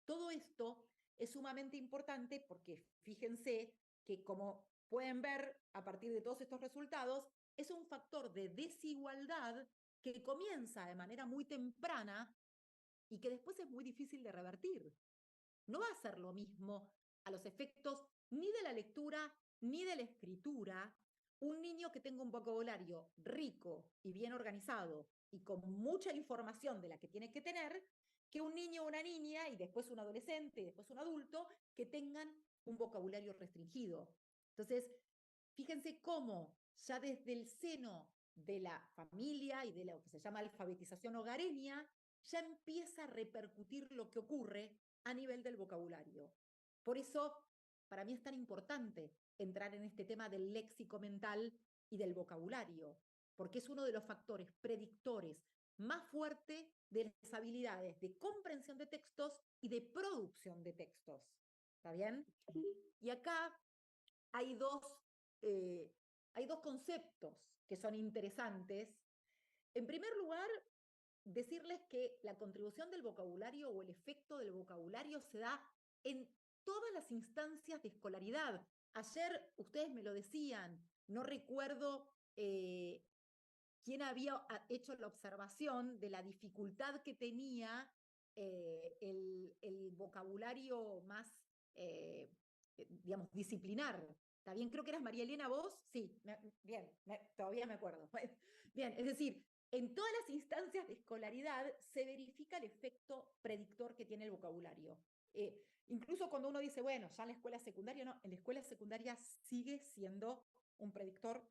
Todo esto es sumamente importante porque fíjense que, como pueden ver a partir de todos estos resultados, es un factor de desigualdad que comienza de manera muy temprana y que después es muy difícil de revertir. No va a ser lo mismo a los efectos ni de la lectura ni de la escritura un niño que tenga un vocabulario rico y bien organizado y con mucha información de la que tiene que tener, que un niño o una niña y después un adolescente y después un adulto que tengan un vocabulario restringido. Entonces, fíjense cómo ya desde el seno de la familia y de lo que se llama alfabetización hogareña, ya empieza a repercutir lo que ocurre a nivel del vocabulario. Por eso, para mí es tan importante entrar en este tema del léxico mental y del vocabulario, porque es uno de los factores predictores más fuertes de las habilidades de comprensión de textos y de producción de textos. ¿Está bien? Y acá hay dos, eh, hay dos conceptos que son interesantes. En primer lugar, decirles que la contribución del vocabulario o el efecto del vocabulario se da en todas las instancias de escolaridad. Ayer ustedes me lo decían, no recuerdo quién había hecho la observación de la dificultad que tenía el vocabulario más, digamos, disciplinar. ¿Está bien? Creo que eras María Elena vos. Sí, bien, todavía me acuerdo. Bien, es decir, en todas las instancias de escolaridad se verifica el efecto predictor que tiene el vocabulario. Incluso cuando uno dice, bueno, ya en la escuela secundaria, no, en la escuela secundaria sigue siendo un predictor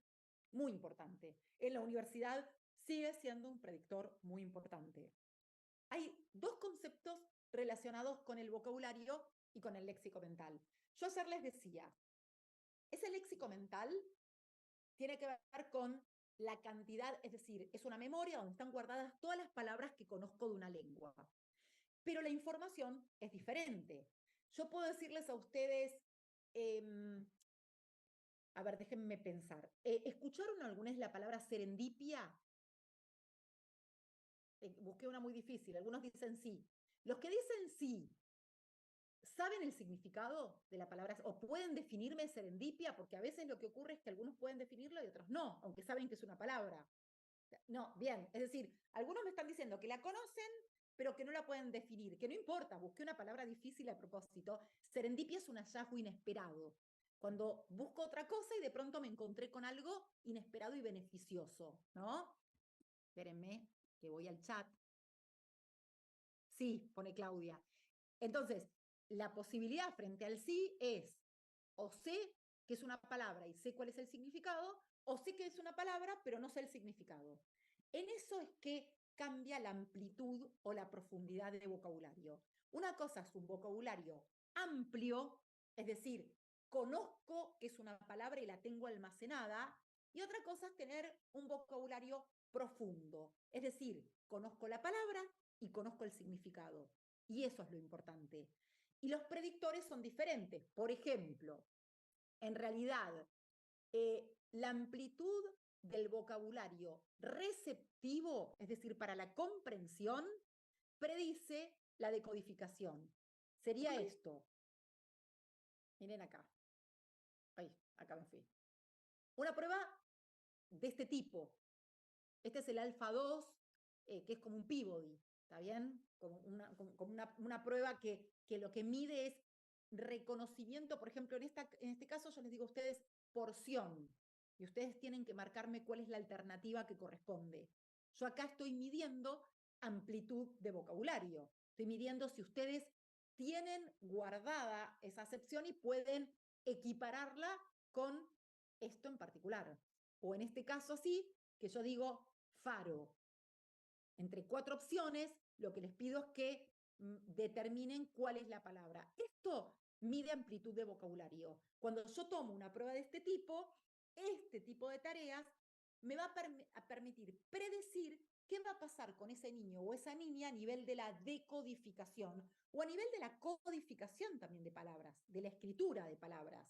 muy importante. En la universidad sigue siendo un predictor muy importante. Hay dos conceptos relacionados con el vocabulario y con el léxico mental. Yo ayer les decía, ese léxico mental tiene que ver con la cantidad, es decir, es una memoria donde están guardadas todas las palabras que conozco de una lengua. Pero la información es diferente. Yo puedo decirles a ustedes, a ver, déjenme pensar. ¿Escucharon alguna vez la palabra serendipia? Busqué una muy difícil, algunos dicen sí. Los que dicen sí, ¿saben el significado de la palabra o pueden definirme serendipia? Porque a veces lo que ocurre es que algunos pueden definirlo y otros no, aunque saben que es una palabra. No, bien, es decir, algunos me están diciendo que la conocen, pero que no la pueden definir, que no importa, busqué una palabra difícil a propósito. Serendipia es un hallazgo inesperado. Cuando busco otra cosa y de pronto me encontré con algo inesperado y beneficioso, ¿no? Espérenme, que voy al chat. sí, pone Claudia. Entonces, la posibilidad frente al sí es, o sé que es una palabra y sé cuál es el significado, o sé que es una palabra, pero no sé el significado. En eso es que cambia la amplitud o la profundidad de vocabulario. Una cosa es un vocabulario amplio, es decir, conozco que es una palabra y la tengo almacenada, y otra cosa es tener un vocabulario profundo, es decir, conozco la palabra y conozco el significado. Y eso es lo importante. Y los predictores son diferentes. Por ejemplo, en realidad, la amplitud del vocabulario receptivo, es decir, para la comprensión, predice la decodificación. Sería esto. Miren acá. Ay, acá me fui. Una prueba de este tipo. Este es el alfa 2, que es como un Peabody, ¿está bien? Como una prueba que lo que mide es reconocimiento, por ejemplo, en este caso yo les digo a ustedes porción, y ustedes tienen que marcarme cuál es la alternativa que corresponde. Yo acá estoy midiendo amplitud de vocabulario, estoy midiendo si ustedes tienen guardada esa acepción y pueden equipararla con esto en particular. O en este caso sí, que yo digo faro. Entre 4 opciones, lo que les pido es que determinen cuál es la palabra. Esto mide amplitud de vocabulario. Cuando yo tomo una prueba de este tipo de tareas me va a permitir predecir qué va a pasar con ese niño o esa niña a nivel de la decodificación o a nivel de la codificación también de palabras, de la escritura de palabras.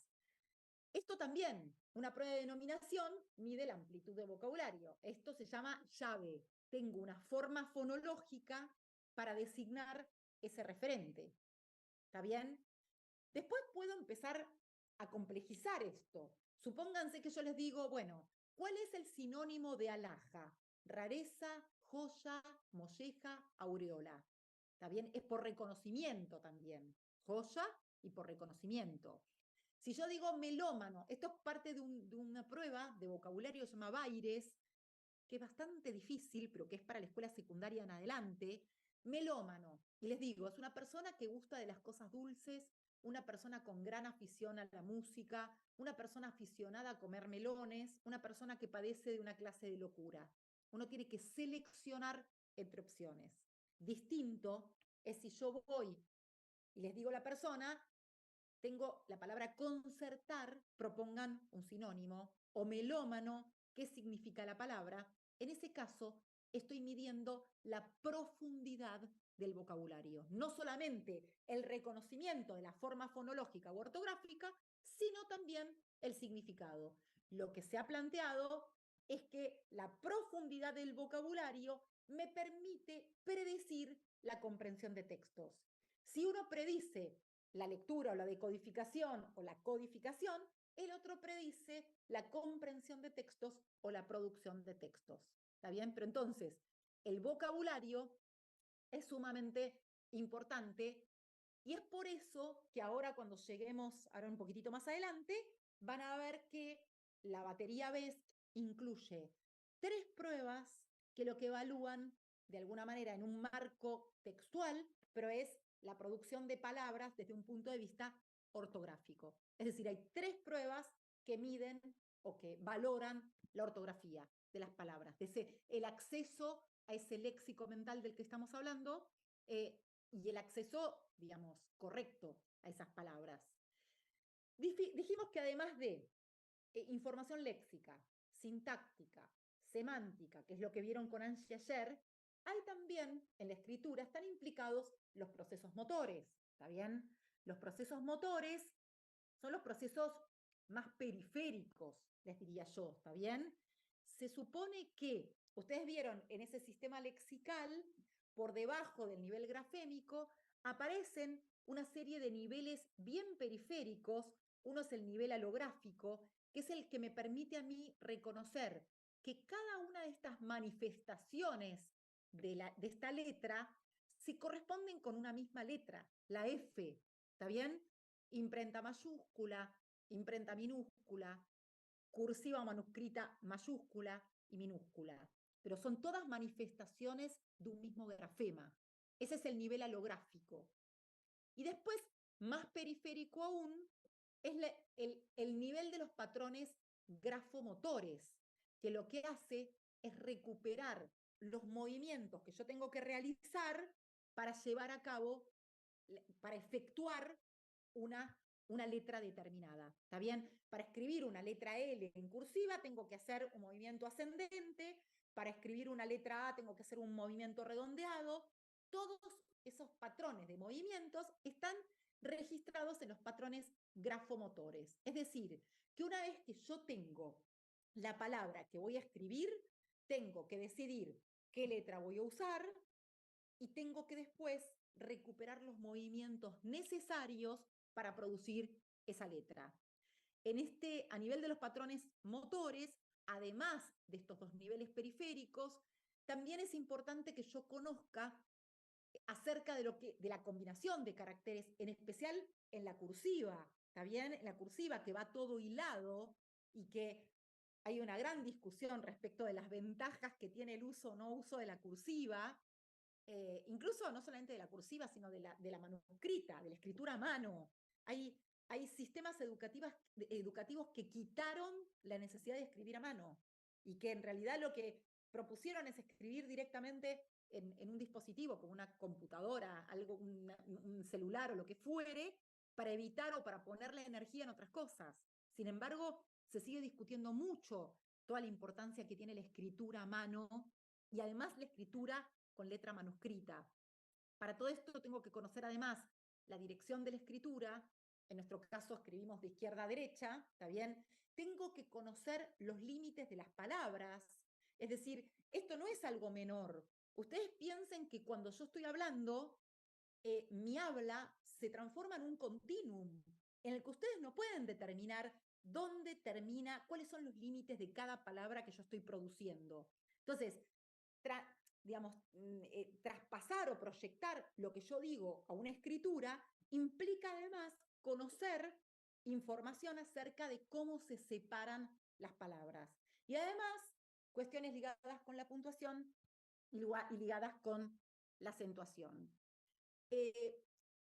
Esto también, una prueba de denominación mide la amplitud de vocabulario. Esto se llama llave. Tengo una forma fonológica para designar ese referente. ¿Está bien? Después puedo empezar a complejizar esto. Supónganse que yo les digo, bueno, ¿cuál es el sinónimo de alhaja? Rareza, joya, molleja, aureola. ¿Está bien? Es por reconocimiento también. Joya y por reconocimiento. Si yo digo melómano, esto es parte de una prueba de vocabulario que se llama Baires, que es bastante difícil, pero que es para la escuela secundaria en adelante. Melómano, y les digo, es una persona que gusta de las cosas dulces, una persona con gran afición a la música, una persona aficionada a comer melones, una persona que padece de una clase de locura. Uno tiene que seleccionar entre opciones. Distinto es si yo voy y les digo a la persona, tengo la palabra concertar, propongan un sinónimo, o melómano, ¿qué significa la palabra? En ese caso, estoy midiendo la profundidad del vocabulario, no solamente el reconocimiento de la forma fonológica u ortográfica, sino también el significado. Lo que se ha planteado es que la profundidad del vocabulario me permite predecir la comprensión de textos. Si uno predice la lectura o la decodificación o la codificación, el otro predice la comprensión de textos o la producción de textos. ¿Está bien? Pero entonces, el vocabulario es sumamente importante y es por eso que ahora cuando lleguemos, ahora un poquitito más adelante, van a ver que la batería BESC incluye 3 pruebas que lo que evalúan de alguna manera en un marco textual, pero es la producción de palabras desde un punto de vista ortográfico. Es decir, hay 3 pruebas que miden o que valoran la ortografía de las palabras, el acceso a ese léxico mental del que estamos hablando y el acceso, digamos, correcto a esas palabras. Dijimos que además de información léxica, sintáctica, semántica, que es lo que vieron con Angie ayer, hay también en la escritura, están implicados los procesos motores, ¿está bien? Los procesos motores son los procesos más periféricos, les diría yo, ¿está bien? Se supone que, ustedes vieron en ese sistema lexical, por debajo del nivel grafémico, aparecen una serie de niveles bien periféricos. Uno es el nivel alográfico, que es el que me permite a mí reconocer que cada una de estas manifestaciones de esta letra se corresponden con una misma letra, la F, ¿está bien? Imprenta mayúscula, imprenta minúscula, cursiva o manuscrita mayúscula y minúscula. Pero son todas manifestaciones de un mismo grafema. Ese es el nivel alográfico. Y después, más periférico aún, es el nivel de los patrones grafomotores, que lo que hace es recuperar los movimientos que yo tengo que realizar para llevar a cabo, para efectuar una letra determinada. ¿Está bien? Para escribir una letra L en cursiva tengo que hacer un movimiento ascendente, para escribir una letra A tengo que hacer un movimiento redondeado. Todos esos patrones de movimientos están registrados en los patrones grafomotores. Es decir, que una vez que yo tengo la palabra que voy a escribir, tengo que decidir qué letra voy a usar y tengo que después recuperar los movimientos necesarios para producir esa letra. A nivel de los patrones motores, además de estos dos niveles periféricos, también es importante que yo conozca acerca de la combinación de caracteres, en especial en la cursiva, ¿está bien? En la cursiva, que va todo hilado y que hay una gran discusión respecto de las ventajas que tiene el uso o no uso de la cursiva, incluso no solamente de la cursiva, sino de la manuscrita, de la escritura a mano. Hay sistemas educativos que quitaron la necesidad de escribir a mano y que en realidad lo que propusieron es escribir directamente en un dispositivo, como una computadora, un celular o lo que fuere, para evitar o para ponerle energía en otras cosas. Sin embargo, se sigue discutiendo mucho toda la importancia que tiene la escritura a mano y además la escritura con letra manuscrita. Para todo esto tengo que conocer además la dirección de la escritura. En nuestro caso escribimos de izquierda a derecha, ¿está bien? Tengo que conocer los límites de las palabras. Es decir, esto no es algo menor. Ustedes piensen que cuando yo estoy hablando, mi habla se transforma en un continuum, en el que ustedes no pueden determinar dónde termina, cuáles son los límites de cada palabra que yo estoy produciendo. Entonces, digamos, traspasar o proyectar lo que yo digo a una escritura implica además conocer información acerca de cómo se separan las palabras. Y además, cuestiones ligadas con la puntuación y ligadas con la acentuación.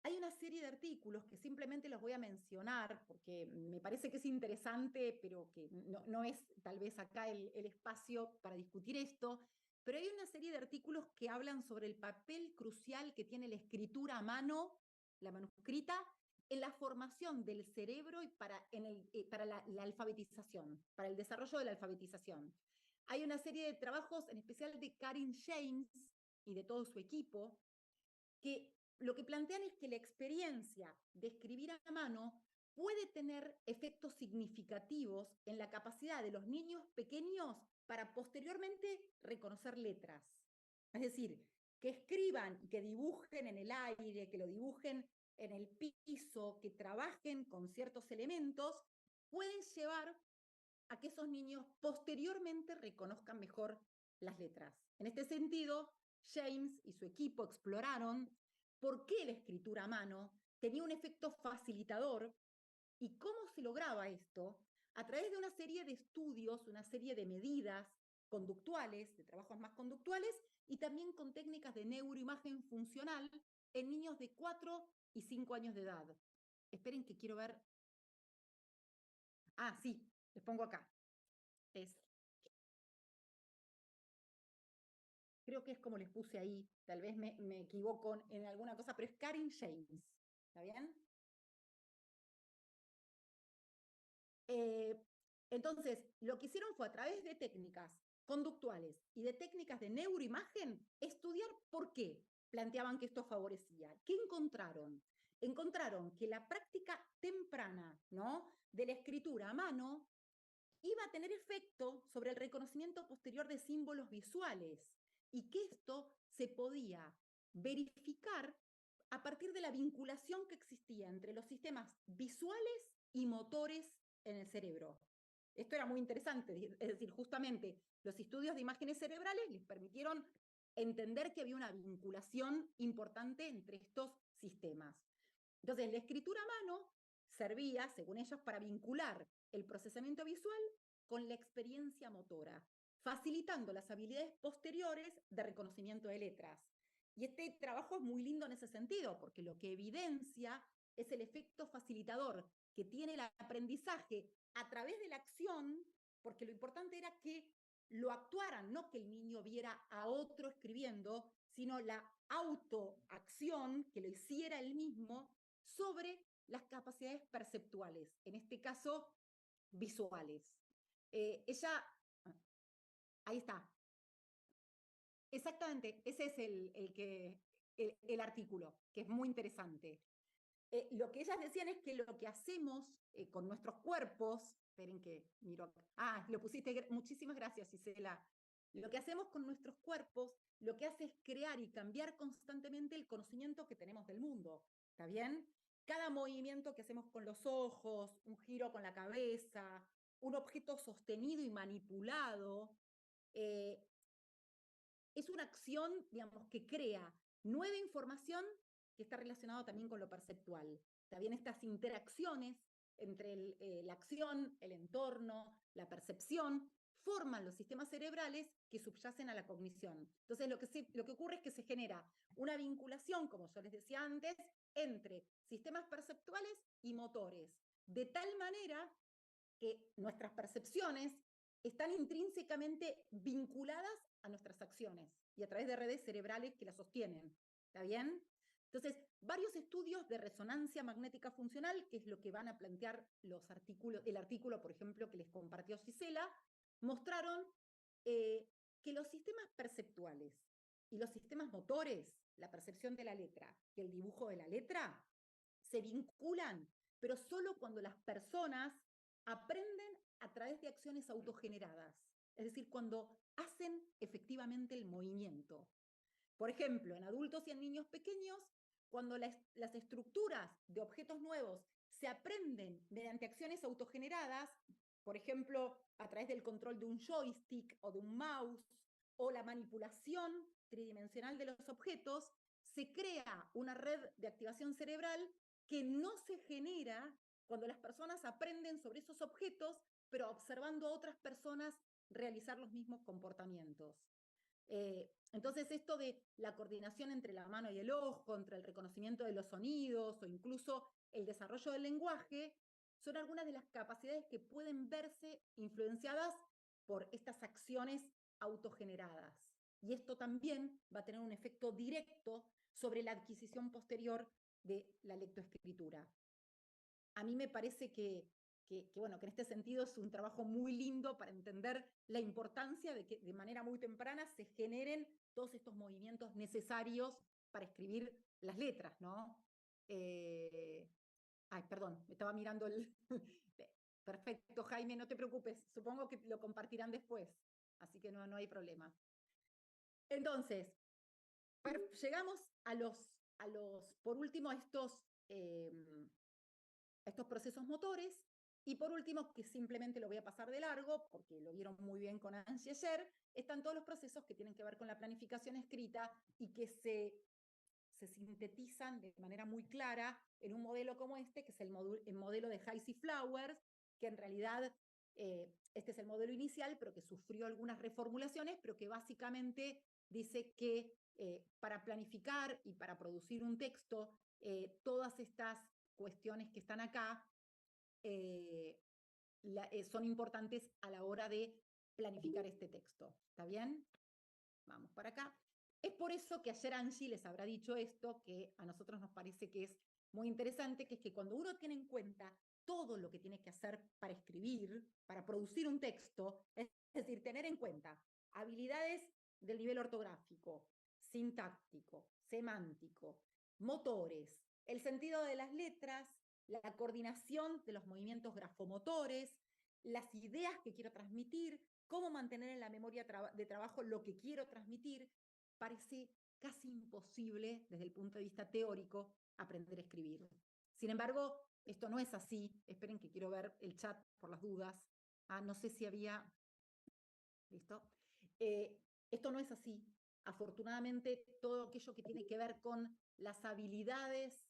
Hay una serie de artículos que simplemente los voy a mencionar porque me parece que es interesante, pero que no es tal vez acá el espacio para discutir esto, pero hay una serie de artículos que hablan sobre el papel crucial que tiene la escritura a mano, la manuscrita, en la formación del cerebro y para la alfabetización, para el desarrollo de la alfabetización. Hay una serie de trabajos, en especial de Karin James y de todo su equipo, que lo que plantean es que la experiencia de escribir a mano puede tener efectos significativos en la capacidad de los niños pequeños para posteriormente reconocer letras. Es decir, que escriban y que dibujen en el aire, que lo dibujen en el piso, que trabajen con ciertos elementos, pueden llevar a que esos niños posteriormente reconozcan mejor las letras. En este sentido, James y su equipo exploraron por qué la escritura a mano tenía un efecto facilitador y cómo se lograba esto a través de una serie de estudios, una serie de medidas conductuales, de trabajos más conductuales, y también con técnicas de neuroimagen funcional en niños de 4 y 5 años de edad. Esperen que quiero ver. Ah, sí, les pongo acá. Creo que es como les puse ahí, tal vez me equivoco en alguna cosa, pero es Karin James, ¿está bien? Entonces, lo que hicieron fue a través de técnicas conductuales y de técnicas de neuroimagen, estudiar por qué planteaban que esto favorecía. ¿Qué encontraron? Encontraron que la práctica temprana, ¿no?, de la escritura a mano iba a tener efecto sobre el reconocimiento posterior de símbolos visuales y que esto se podía verificar a partir de la vinculación que existía entre los sistemas visuales y motores en el cerebro. Esto era muy interesante, es decir, justamente los estudios de imágenes cerebrales les permitieron entender que había una vinculación importante entre estos sistemas. Entonces, la escritura a mano servía, según ellos, para vincular el procesamiento visual con la experiencia motora, facilitando las habilidades posteriores de reconocimiento de letras. Y este trabajo es muy lindo en ese sentido, porque lo que evidencia es el efecto facilitador que tiene el aprendizaje a través de la acción, porque lo importante era que lo actuaran, no que el niño viera a otro escribiendo, sino la autoacción, que lo hiciera él mismo sobre las capacidades perceptuales, en este caso visuales. Ella, ahí está, exactamente, ese es el artículo, que es muy interesante. Lo que ellas decían es que lo que hacemos con nuestros cuerpos, esperen que miro acá. Lo pusiste, muchísimas gracias, Isela. Lo que hacemos con nuestros cuerpos, lo que hace es crear y cambiar constantemente el conocimiento que tenemos del mundo, ¿está bien? Cada movimiento que hacemos con los ojos, un giro con la cabeza, un objeto sostenido y manipulado, eh, es una acción, digamos, que crea nueva información que está relacionada también con lo perceptual. También estas interacciones entre la acción, el entorno, la percepción, forman los sistemas cerebrales que subyacen a la cognición. Entonces, lo que ocurre es que se genera una vinculación, como yo les decía antes, entre sistemas perceptuales y motores, de tal manera que nuestras percepciones están intrínsecamente vinculadas a nuestras acciones y a través de redes cerebrales que las sostienen. ¿Está bien? Entonces, varios estudios de resonancia magnética funcional, que es lo que van a plantear el artículo, por ejemplo, que les compartió Gisela, mostraron que los sistemas perceptuales y los sistemas motores, la percepción de la letra y el dibujo de la letra, se vinculan, pero solo cuando las personas aprenden a través de acciones autogeneradas, es decir, cuando hacen efectivamente el movimiento. Por ejemplo, en adultos y en niños pequeños, cuando las estructuras de objetos nuevos se aprenden mediante acciones autogeneradas, por ejemplo, a través del control de un joystick o de un mouse, o la manipulación tridimensional de los objetos, se crea una red de activación cerebral que no se genera cuando las personas aprenden sobre esos objetos, pero observando a otras personas realizar los mismos comportamientos. Entonces, esto de la coordinación entre la mano y el ojo, entre el reconocimiento de los sonidos o incluso el desarrollo del lenguaje, son algunas de las capacidades que pueden verse influenciadas por estas acciones autogeneradas. Y esto también va a tener un efecto directo sobre la adquisición posterior de la lectoescritura. A mí me parece bueno, que en este sentido es un trabajo muy lindo para entender la importancia de que de manera muy temprana se generen todos estos movimientos necesarios para escribir las letras, ¿no? Perdón, me estaba mirando el... Perfecto, Jaime, no te preocupes, supongo que lo compartirán después, así que no hay problema. Entonces, llegamos por último, a estos procesos motores. Y por último, que simplemente lo voy a pasar de largo, porque lo vieron muy bien con Angie ayer, están todos los procesos que tienen que ver con la planificación escrita y que se sintetizan de manera muy clara en un modelo como este, que es el modelo de Heisey-Flowers, que en realidad este es el modelo inicial, pero que sufrió algunas reformulaciones, pero que básicamente dice que para planificar y para producir un texto, todas estas cuestiones que están acá son importantes a la hora de planificar este texto. ¿Está bien? Vamos para acá. Es por eso que ayer Angie les habrá dicho esto, que a nosotros nos parece que es muy interesante, que es que cuando uno tiene en cuenta todo lo que tiene que hacer para escribir, para producir un texto, es decir, tener en cuenta habilidades del nivel ortográfico, sintáctico, semántico, motores, el sentido de las letras, la coordinación de los movimientos grafomotores, las ideas que quiero transmitir, cómo mantener en la memoria de trabajo lo que quiero transmitir, parece casi imposible desde el punto de vista teórico aprender a escribir. Sin embargo, esto no es así. Esperen que quiero ver el chat por las dudas. No sé si había... ¿Listo? Esto no es así. Afortunadamente, todo aquello que tiene que ver con las habilidades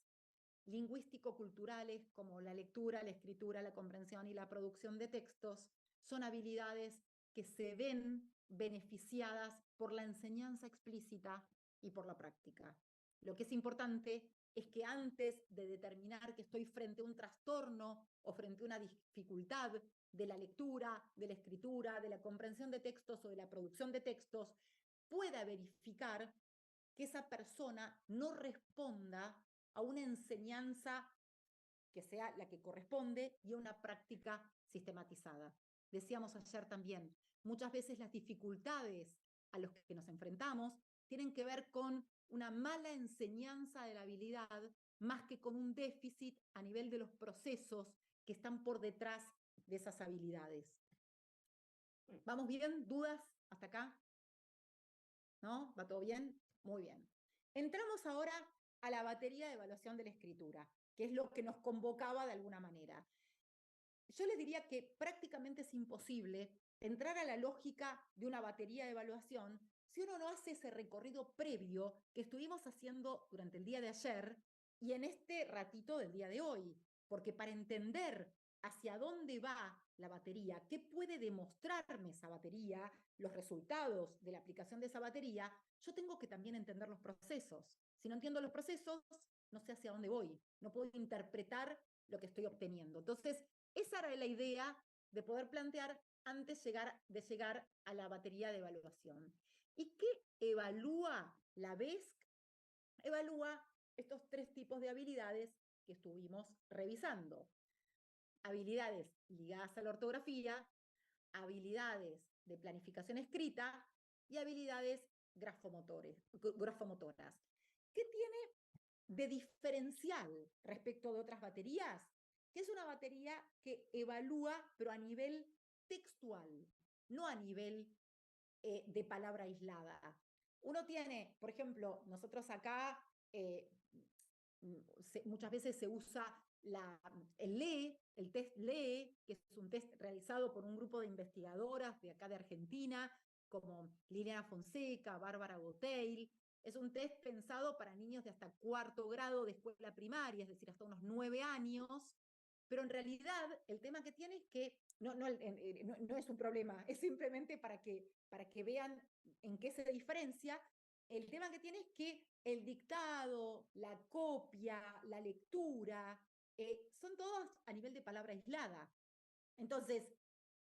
lingüístico-culturales como la lectura, la escritura, la comprensión y la producción de textos son habilidades que se ven beneficiadas por la enseñanza explícita y por la práctica. Lo que es importante es que antes de determinar que estoy frente a un trastorno o frente a una dificultad de la lectura, de la escritura, de la comprensión de textos o de la producción de textos, pueda verificar que esa persona no responda a una enseñanza que sea la que corresponde y a una práctica sistematizada. Decíamos ayer también, muchas veces las dificultades a las que nos enfrentamos tienen que ver con una mala enseñanza de la habilidad más que con un déficit a nivel de los procesos que están por detrás de esas habilidades. ¿Vamos bien? ¿Dudas hasta acá? ¿No? ¿Va todo bien? Muy bien. Entramos ahora a la batería de evaluación de la escritura, que es lo que nos convocaba de alguna manera. Yo les diría que prácticamente es imposible entrar a la lógica de una batería de evaluación si uno no hace ese recorrido previo que estuvimos haciendo durante el día de ayer y en este ratito del día de hoy. Porque para entender hacia dónde va la batería, qué puede demostrarme esa batería, los resultados de la aplicación de esa batería, yo tengo que también entender los procesos. Si no entiendo los procesos, no sé hacia dónde voy, no puedo interpretar lo que estoy obteniendo. Entonces, esa era la idea de poder plantear antes de llegar a la batería de evaluación. ¿Y qué evalúa la BESC? Evalúa estos tres tipos de habilidades que estuvimos revisando. Habilidades ligadas a la ortografía, habilidades de planificación escrita y habilidades grafomotoras. ¿Qué tiene de diferencial respecto de otras baterías? Que es una batería que evalúa, pero a nivel textual, no a nivel de palabra aislada. Uno tiene, por ejemplo, nosotros acá muchas veces se usa el LEE, el test LEE, que es un test realizado por un grupo de investigadoras de acá de Argentina, como Liliana Fonseca, Bárbara Boteil. Es un test pensado para niños de hasta 4º grado de escuela primaria, es decir, hasta unos 9 años, pero en realidad el tema que tiene es que no es un problema, es simplemente para que vean en qué se diferencia. El tema que tiene es que el dictado, la copia, la lectura, son todos a nivel de palabra aislada. Entonces,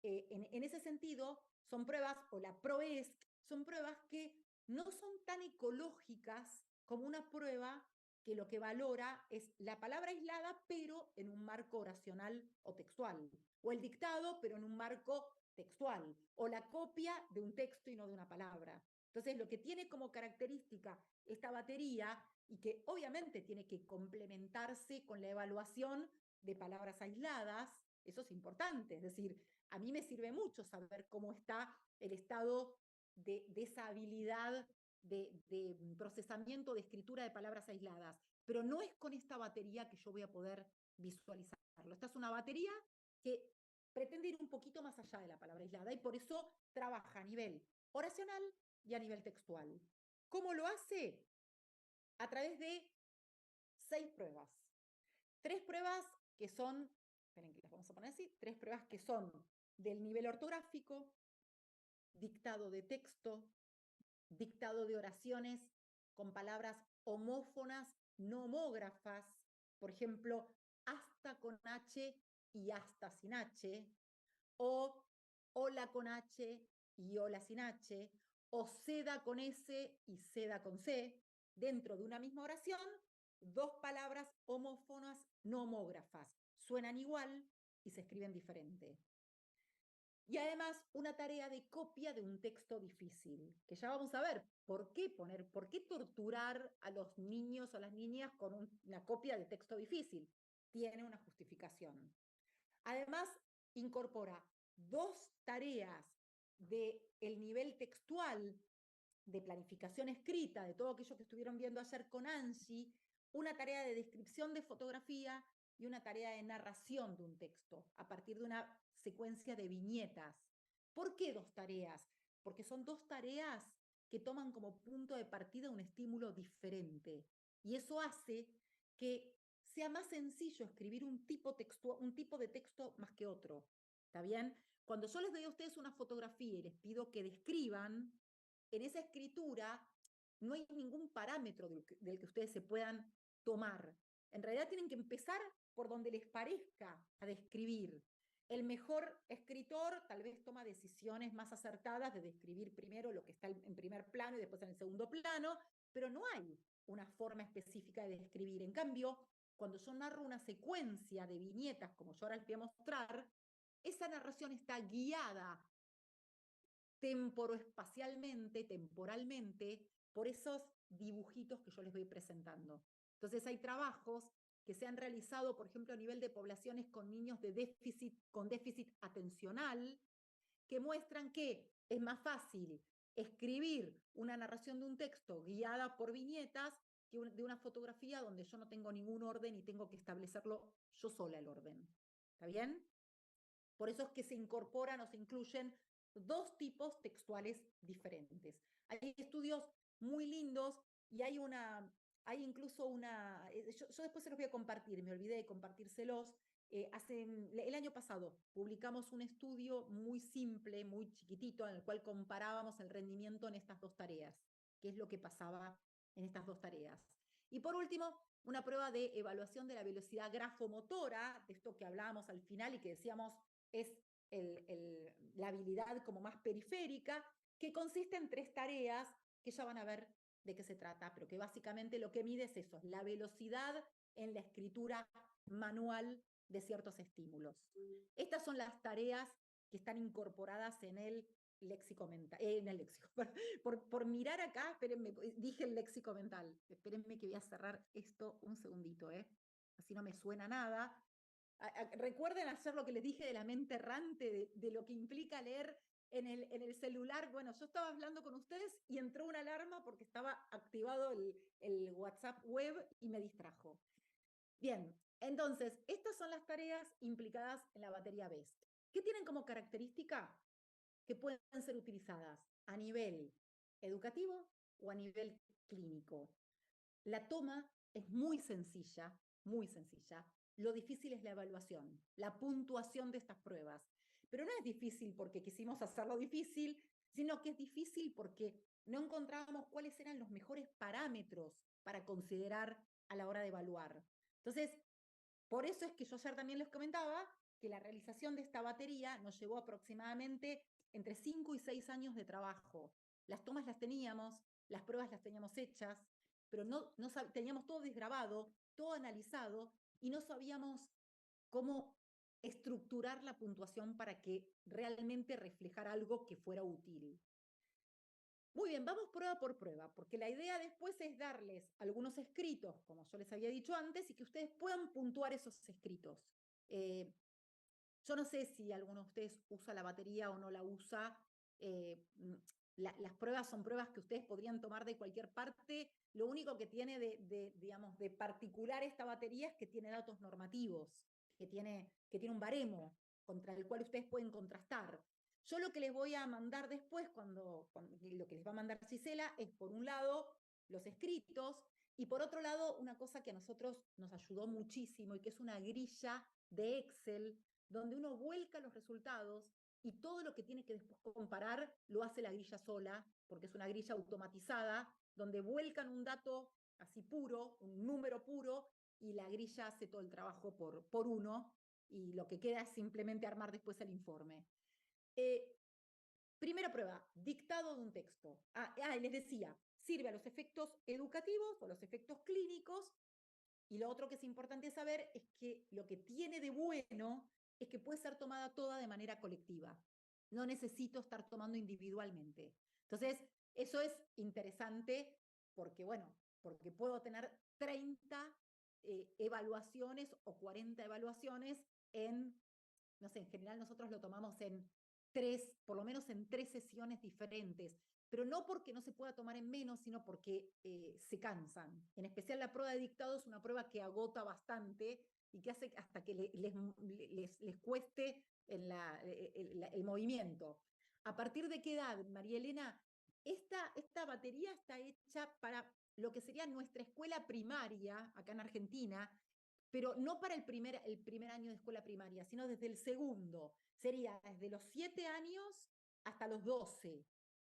en ese sentido, son pruebas, o la PROESC, son pruebas que no son tan ecológicas como una prueba que lo que valora es la palabra aislada, pero en un marco oracional o textual, o el dictado, pero en un marco textual, o la copia de un texto y no de una palabra. Entonces, lo que tiene como característica esta batería, y que obviamente tiene que complementarse con la evaluación de palabras aisladas, eso es importante, es decir, a mí me sirve mucho saber cómo está el estado de esa habilidad de procesamiento de escritura de palabras aisladas, pero no es con esta batería que yo voy a poder visualizarlo. Esta es una batería que pretende ir un poquito más allá de la palabra aislada y por eso trabaja a nivel oracional y a nivel textual. ¿Cómo lo hace? A través de 6 pruebas. 3 pruebas que son, esperen que las vamos a poner así, 3 pruebas que son del nivel ortográfico, dictado de texto, dictado de oraciones con palabras homófonas no homógrafas, por ejemplo, hasta con H y hasta sin H, o hola con H y hola sin H, o seda con S y seda con C, dentro de una misma oración, 2 palabras homófonas no homógrafas. Suenan igual y se escriben diferente. Y además una tarea de copia de un texto difícil, que ya vamos a ver por qué torturar a los niños o las niñas con una copia de texto difícil. Tiene una justificación. Además, incorpora 2 tareas del nivel textual, de planificación escrita, de todo aquello que estuvieron viendo ayer con Angie, una tarea de descripción de fotografía y una tarea de narración de un texto, a partir de una secuencia de viñetas. ¿Por qué 2 tareas? Porque son 2 tareas que toman como punto de partida un estímulo diferente. Y eso hace que sea más sencillo escribir un tipo de texto más que otro. ¿Está bien? Cuando yo les doy a ustedes una fotografía y les pido que describan, en esa escritura no hay ningún parámetro del que ustedes se puedan tomar. En realidad tienen que empezar por donde les parezca a describir. El mejor escritor tal vez toma decisiones más acertadas de describir primero lo que está en primer plano y después en el segundo plano, pero no hay una forma específica de describir. En cambio, cuando yo narro una secuencia de viñetas, como yo ahora les voy a mostrar, esa narración está guiada temporoespacialmente, temporalmente, por esos dibujitos que yo les voy presentando. Entonces hay trabajos que se han realizado, por ejemplo, a nivel de poblaciones con niños con déficit atencional, que muestran que es más fácil escribir una narración de un texto guiada por viñetas que de una fotografía donde yo no tengo ningún orden y tengo que establecerlo yo sola el orden. ¿Está bien? Por eso es que se incorporan o se incluyen dos tipos textuales diferentes. Hay estudios muy lindos y hay incluso yo después se los voy a compartir, me olvidé de compartírselos. El año pasado publicamos un estudio muy simple, muy chiquitito, en el cual comparábamos el rendimiento en estas dos tareas, qué es lo que pasaba en estas dos tareas. Y por último, una prueba de evaluación de la velocidad grafomotora, de esto que hablábamos al final y que decíamos es la habilidad como más periférica, que consiste en 3 tareas que ya van a ver de qué se trata, pero que básicamente lo que mide es eso, la velocidad en la escritura manual de ciertos estímulos. Estas son las tareas que están incorporadas en el léxico mental, por mirar acá, espérenme, dije el léxico mental, espérenme que voy a cerrar esto un segundito, así no me suena nada. Recuerden hacer lo que les dije de la mente errante, de lo que implica leer en el celular. Bueno, yo estaba hablando con ustedes y entró una alarma porque estaba activado el WhatsApp web y me distrajo. Bien, entonces, estas son las tareas implicadas en la batería BEST. ¿Qué tienen como característica? Que pueden ser utilizadas a nivel educativo o a nivel clínico. La toma es muy sencilla, muy sencilla. Lo difícil es la evaluación, la puntuación de estas pruebas. Pero no es difícil porque quisimos hacerlo difícil, sino que es difícil porque no encontrábamos cuáles eran los mejores parámetros para considerar a la hora de evaluar. Entonces, por eso es que yo ayer también les comentaba que la realización de esta batería nos llevó aproximadamente entre 5 y 6 años de trabajo. Las tomas las teníamos, las pruebas las teníamos hechas, pero no teníamos todo desgrabado, todo analizado y no sabíamos cómo estructurar la puntuación para que realmente reflejara algo que fuera útil. Muy bien, vamos prueba por prueba, porque la idea después es darles algunos escritos, como yo les había dicho antes, y que ustedes puedan puntuar esos escritos. Yo no sé si alguno de ustedes usa la batería o no la usa. Las pruebas son pruebas que ustedes podrían tomar de cualquier parte. Lo único que tiene digamos, de particular esta batería es que tiene datos normativos, que tiene un baremo contra el cual ustedes pueden contrastar. Yo lo que les voy a mandar después, lo que les va a mandar Gisela, es por un lado los escritos y por otro lado una cosa que a nosotros nos ayudó muchísimo y que es una grilla de Excel donde uno vuelca los resultados y todo lo que tiene que después comparar lo hace la grilla sola, porque es una grilla automatizada, donde vuelcan un dato así puro, un número puro, y la grilla hace todo el trabajo por uno, y lo que queda es simplemente armar después el informe. Primera prueba, dictado de un texto. Y les decía, sirve a los efectos educativos o los efectos clínicos, y lo otro que es importante saber es que lo que tiene de bueno es que puede ser tomada toda de manera colectiva. No necesito estar tomando individualmente. Entonces, eso es interesante porque, bueno, porque puedo tener 30 evaluaciones o 40 evaluaciones no sé, en general nosotros lo tomamos en 3, por lo menos en 3 sesiones diferentes, pero no porque no se pueda tomar en menos, sino porque se cansan. En especial la prueba de dictado es una prueba que agota bastante y que hace hasta que les cueste el movimiento. ¿A partir de qué edad, María Elena? Esta batería está hecha para lo que sería nuestra escuela primaria, acá en Argentina, pero no para el primer año de escuela primaria, sino desde el segundo. Sería desde los 7 años hasta los 12.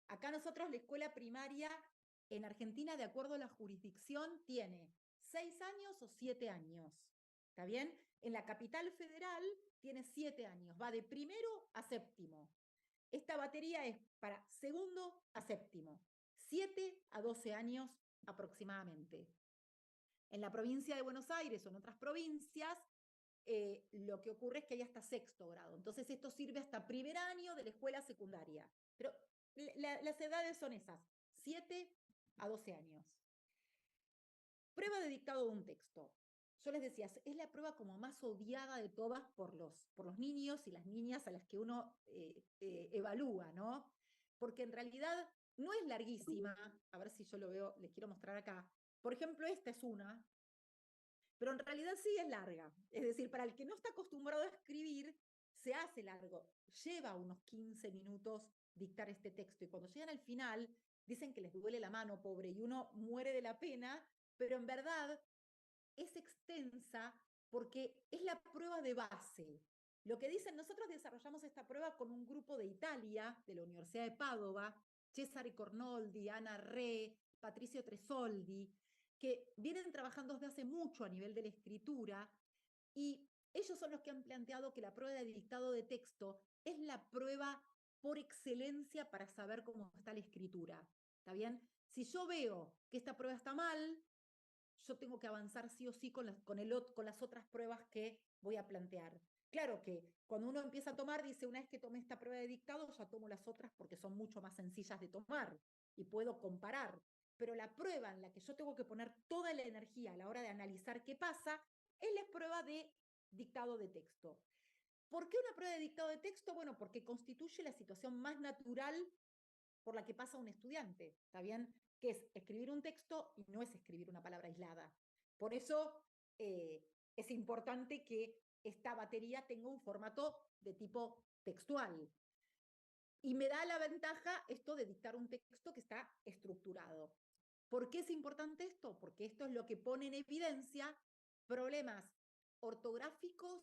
Acá nosotros la escuela primaria En Argentina, de acuerdo a la jurisdicción, tiene 6 años o 7 años. ¿Está bien? En la capital federal tiene 7 años, va de primero a séptimo. Esta batería es para segundo a séptimo, 7 a 12 años aproximadamente. En la provincia de Buenos Aires o en otras provincias, lo que ocurre es que hay hasta sexto grado. Entonces esto sirve hasta primer año de la escuela secundaria. Pero las edades son esas, 7 a 12 años. Prueba de dictado de un texto. Yo les decía, es la prueba como más odiada de todas por los niños y las niñas a las que uno evalúa, ¿no? Porque en realidad no es larguísima. A ver si yo lo veo, les quiero mostrar acá. Por ejemplo, esta es una, pero en realidad sí es larga. Es decir, para el que no está acostumbrado a escribir, se hace largo. Lleva unos 15 minutos dictar este texto y cuando llegan al final, dicen que les duele la mano, pobre, y uno muere de la pena, pero en verdad es extensa porque es la prueba de base. Lo que dicen, nosotros desarrollamos esta prueba con un grupo de Italia, de la Universidad de Padova, Cesare Cornoldi, Ana Re, Patricio Tresoldi, que vienen trabajando desde hace mucho a nivel de la escritura, y ellos son los que han planteado que la prueba de dictado de texto es la prueba por excelencia para saber cómo está la escritura. ¿Está bien? Si yo veo que esta prueba está mal, yo tengo que avanzar sí o sí con las otras pruebas que voy a plantear. Claro que cuando uno empieza a tomar, dice, una vez que tomé esta prueba de dictado, ya tomo las otras porque son mucho más sencillas de tomar y puedo comparar. Pero la prueba en la que yo tengo que poner toda la energía a la hora de analizar qué pasa es la prueba de dictado de texto. ¿Por qué una prueba de dictado de texto? Bueno, porque constituye la situación más natural por la que pasa un estudiante, ¿está bien? Que es escribir un texto y no es escribir una palabra aislada. Por eso es importante que esta batería tenga un formato de tipo textual. Y me da la ventaja esto de dictar un texto que está estructurado. ¿Por qué es importante esto? Porque esto es lo que pone en evidencia problemas ortográficos,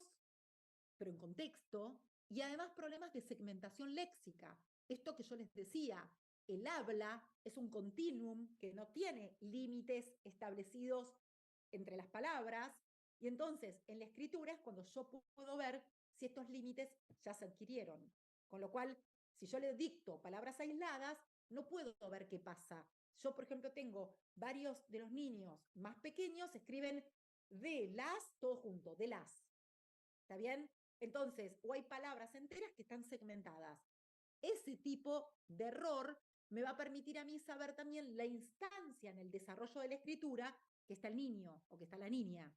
pero en contexto, y además problemas de segmentación léxica. Esto que yo les decía, el habla es un continuum que no tiene límites establecidos entre las palabras, y entonces en la escritura es cuando yo puedo ver si estos límites ya se adquirieron. Con lo cual, si yo le dicto palabras aisladas, no puedo ver qué pasa. Yo, por ejemplo, tengo varios de los niños más pequeños, escriben de las, todo junto, de las. ¿Está bien? Entonces, o hay palabras enteras que están segmentadas. Ese tipo de error me va a permitir a mí saber también la instancia en el desarrollo de la escritura que está el niño o que está la niña.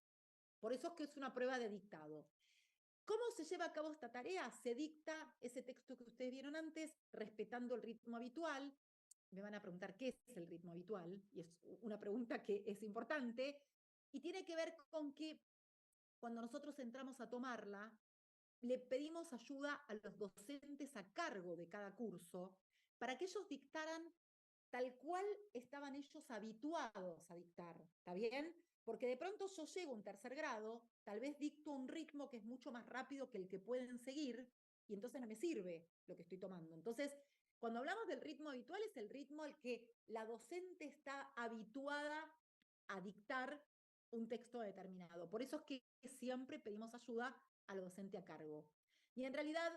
Por eso es que es una prueba de dictado. ¿Cómo se lleva a cabo esta tarea? Se dicta ese texto que ustedes vieron antes, respetando el ritmo habitual. Me van a preguntar qué es el ritmo habitual, y es una pregunta que es importante, y tiene que ver con que cuando nosotros entramos a tomarla, le pedimos ayuda a los docentes a cargo de cada curso para que ellos dictaran tal cual estaban ellos habituados a dictar, ¿está bien? Porque de pronto yo llego a un tercer grado, tal vez dicto un ritmo que es mucho más rápido que el que pueden seguir, y entonces no me sirve lo que estoy tomando. Entonces, cuando hablamos del ritmo habitual, es el ritmo al que la docente está habituada a dictar un texto determinado. Por eso es que siempre pedimos ayuda al docente a cargo. Y en realidad,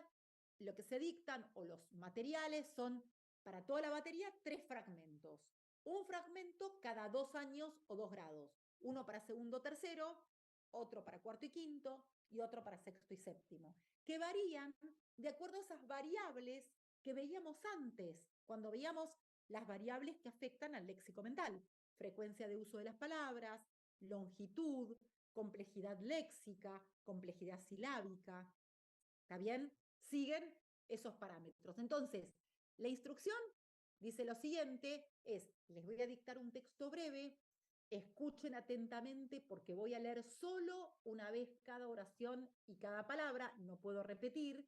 lo que se dictan o los materiales son para toda la batería 3 fragmentos. Un fragmento cada 2 años o 2 grados. Uno para segundo o tercero, otro para cuarto y quinto y otro para sexto y séptimo, que varían de acuerdo a esas variables que veíamos antes, cuando veíamos las variables que afectan al léxico mental. Frecuencia de uso de las palabras, longitud, complejidad léxica, complejidad silábica. ¿Está bien? Siguen esos parámetros. Entonces, la instrucción dice lo siguiente, les voy a dictar un texto breve, escuchen atentamente porque voy a leer solo una vez cada oración y cada palabra, no puedo repetir.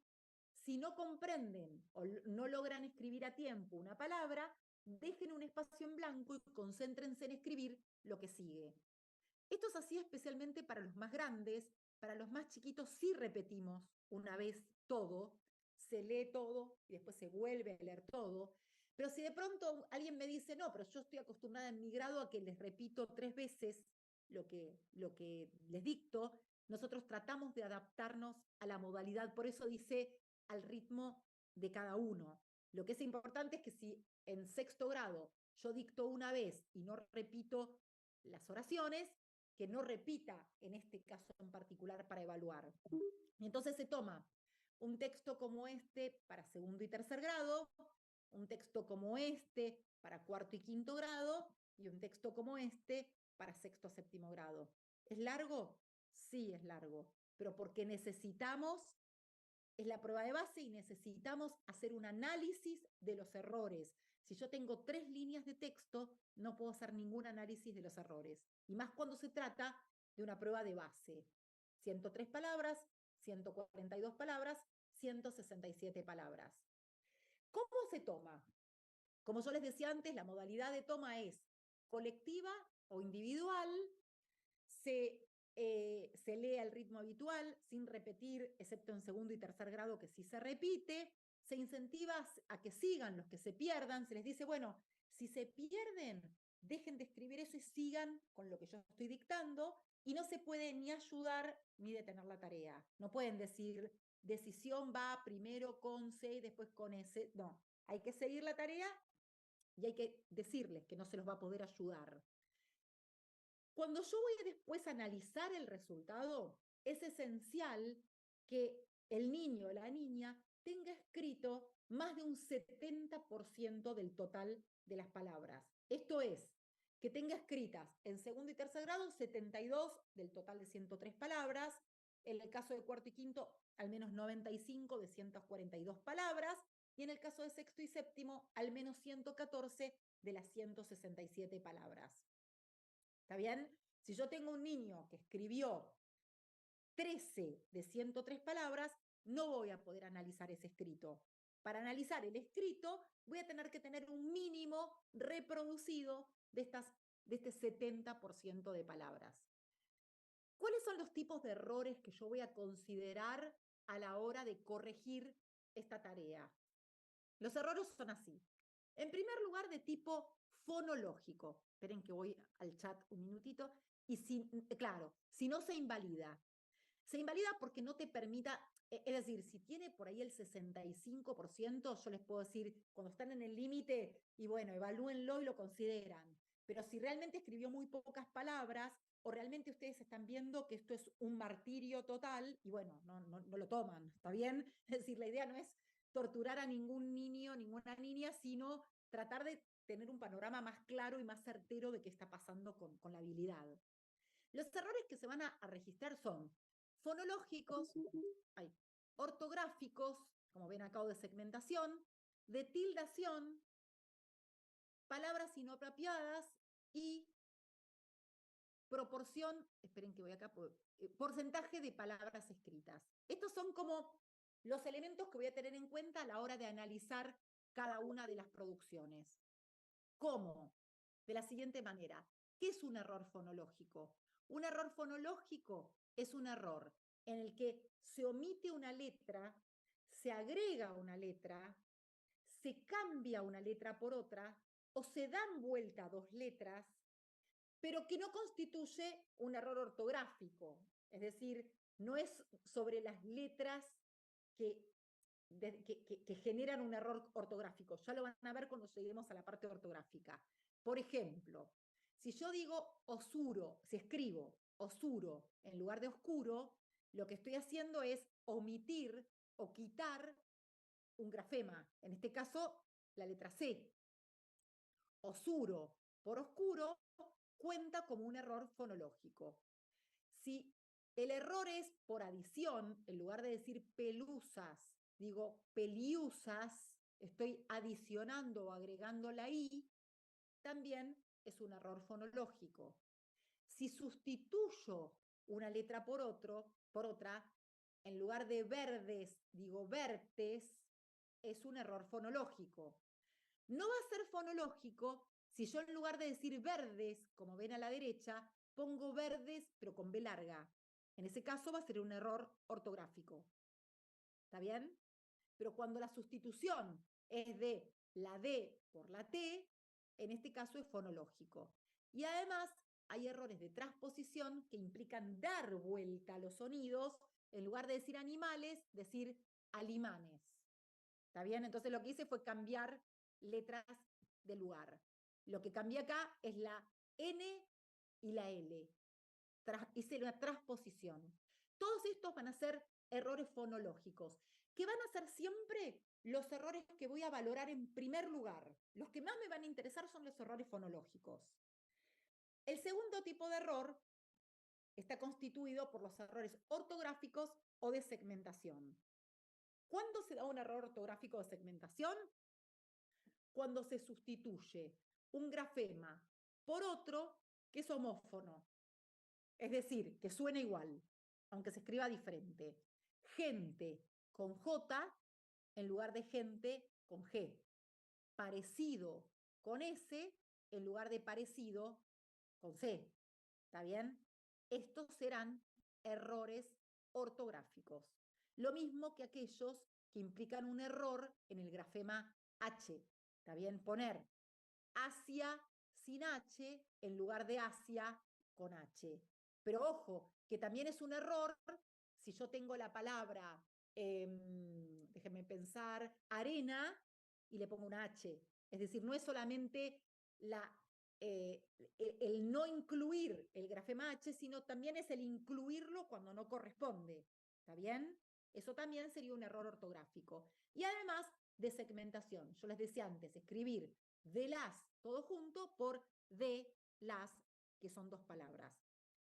Si no comprenden o no logran escribir a tiempo una palabra, dejen un espacio en blanco y concéntrense en escribir lo que sigue. Esto es así especialmente para los más grandes, para los más chiquitos sí repetimos una vez todo, se lee todo y después se vuelve a leer todo, Pero si de pronto alguien me dice, no, pero yo estoy acostumbrada en mi grado a que les repito 3 veces lo que les dicto, nosotros tratamos de adaptarnos a la modalidad, por eso dice al ritmo de cada uno. Lo que es importante es que si en 6º grado yo dicto una vez y no repito las oraciones, que no repita en este caso en particular para evaluar. Y entonces se toma un texto como este para 2º y 3er grado, un texto como este para 4º y 5º grado y un texto como este para 6º, 7º grado. ¿Es largo? Sí, es largo, pero porque necesitamos, es la prueba de base y necesitamos hacer un análisis de los errores. Si yo tengo 3 líneas de texto, no puedo hacer ningún análisis de los errores. Y más cuando se trata de una prueba de base. 103 palabras, 142 palabras, 167 palabras. ¿Cómo se toma? Como yo les decía antes, la modalidad de toma es colectiva o individual, se lee al ritmo habitual, sin repetir, excepto en 2º y 3er grado, que sí se repite, se incentiva a que sigan los que se pierdan, se les dice, bueno, si se pierden, dejen de escribir eso y sigan con lo que yo estoy dictando, y no se puede ni ayudar ni detener la tarea. No pueden decir, decisión va primero con C y después con S. No, hay que seguir la tarea y hay que decirles que no se los va a poder ayudar. Cuando yo voy a después analizar el resultado, es esencial que el niño o la niña tenga escrito más de un 70% del total de las palabras. Esto es, que tenga escritas en 2º y 3er grado 72 del total de 103 palabras, en el caso de 4º y 5º al menos 95 de 142 palabras, y en el caso de 6º y 7º al menos 114 de las 167 palabras. ¿Está bien? Si yo tengo un niño que escribió 13 de 103 palabras, no voy a poder analizar ese escrito. Para analizar el escrito, voy a tener que tener un mínimo reproducido de este 70% de palabras. ¿Cuáles son los tipos de errores que yo voy a considerar a la hora de corregir esta tarea? Los errores son así. En primer lugar, de tipo fonológico. Esperen que voy al chat un minutito. Y claro, si no se invalida. Se invalida porque no te permita, es decir, si tiene por ahí el 65%, yo les puedo decir, cuando están en el límite, y bueno, evalúenlo y lo consideran. Pero si realmente escribió muy pocas palabras, o realmente ustedes están viendo que esto es un martirio total, y bueno, no lo toman, ¿está bien? Es decir, la idea no es torturar a ningún niño, ninguna niña, sino tratar de tener un panorama más claro y más certero de qué está pasando con la habilidad. Los errores que se van a registrar son fonológicos, ortográficos, como ven acá, o de segmentación, de tildación, palabras inapropiadas y proporción, esperen que voy acá, porcentaje de palabras escritas. Estos son como los elementos que voy a tener en cuenta a la hora de analizar cada una de las producciones. ¿Cómo? De la siguiente manera. ¿Qué es un error fonológico? Un error fonológico es un error en el que se omite una letra, se agrega una letra, se cambia una letra por otra o se dan vuelta 2 letras, pero que no constituye un error ortográfico. Es decir, no es sobre las letras que generan un error ortográfico. Ya lo van a ver cuando lleguemos a la parte ortográfica. Por ejemplo, si yo digo osuro, si escribo osuro en lugar de oscuro, lo que estoy haciendo es omitir o quitar un grafema, en este caso la letra C. Osuro por oscuro cuenta como un error fonológico. Si el error es por adición, en lugar de decir pelusas, digo peliusas, estoy adicionando o agregando la I, también es un error fonológico. Si sustituyo una letra por otra, en lugar de verdes, digo vertes, es un error fonológico. No va a ser fonológico si yo en lugar de decir verdes, como ven a la derecha, pongo verdes pero con B larga. En ese caso va a ser un error ortográfico. ¿Está bien? Pero cuando la sustitución es de la D por la T, en este caso es fonológico. Y además hay errores de transposición que implican dar vuelta a los sonidos, en lugar de decir animales, decir alimanes. ¿Está bien? Entonces lo que hice fue cambiar letras de lugar. Lo que cambié acá es la N y la L. Hice una transposición. Todos estos van a ser errores fonológicos, que van a ser siempre los errores que voy a valorar en primer lugar. Los que más me van a interesar son los errores fonológicos. El segundo tipo de error está constituido por los errores ortográficos o de segmentación. ¿Cuándo se da un error ortográfico de segmentación? Cuando se sustituye un grafema por otro que es homófono, es decir, que suena igual, aunque se escriba diferente. Gente con J en lugar de gente con G. Parecido con S en lugar de parecido con C. ¿Está bien? Estos serán errores ortográficos. Lo mismo que aquellos que implican un error en el grafema H. ¿Está bien? Poner Asia sin H en lugar de Asia con H. Pero ojo, que también es un error si yo tengo la palabra, déjenme pensar, arena y le pongo una H. Es decir, no es solamente el no incluir el grafema H, sino también es el incluirlo cuando no corresponde. ¿Está bien? Eso también sería un error ortográfico. Y además de segmentación. Yo les decía antes, escribir de las, todo junto, por de las, que son dos palabras.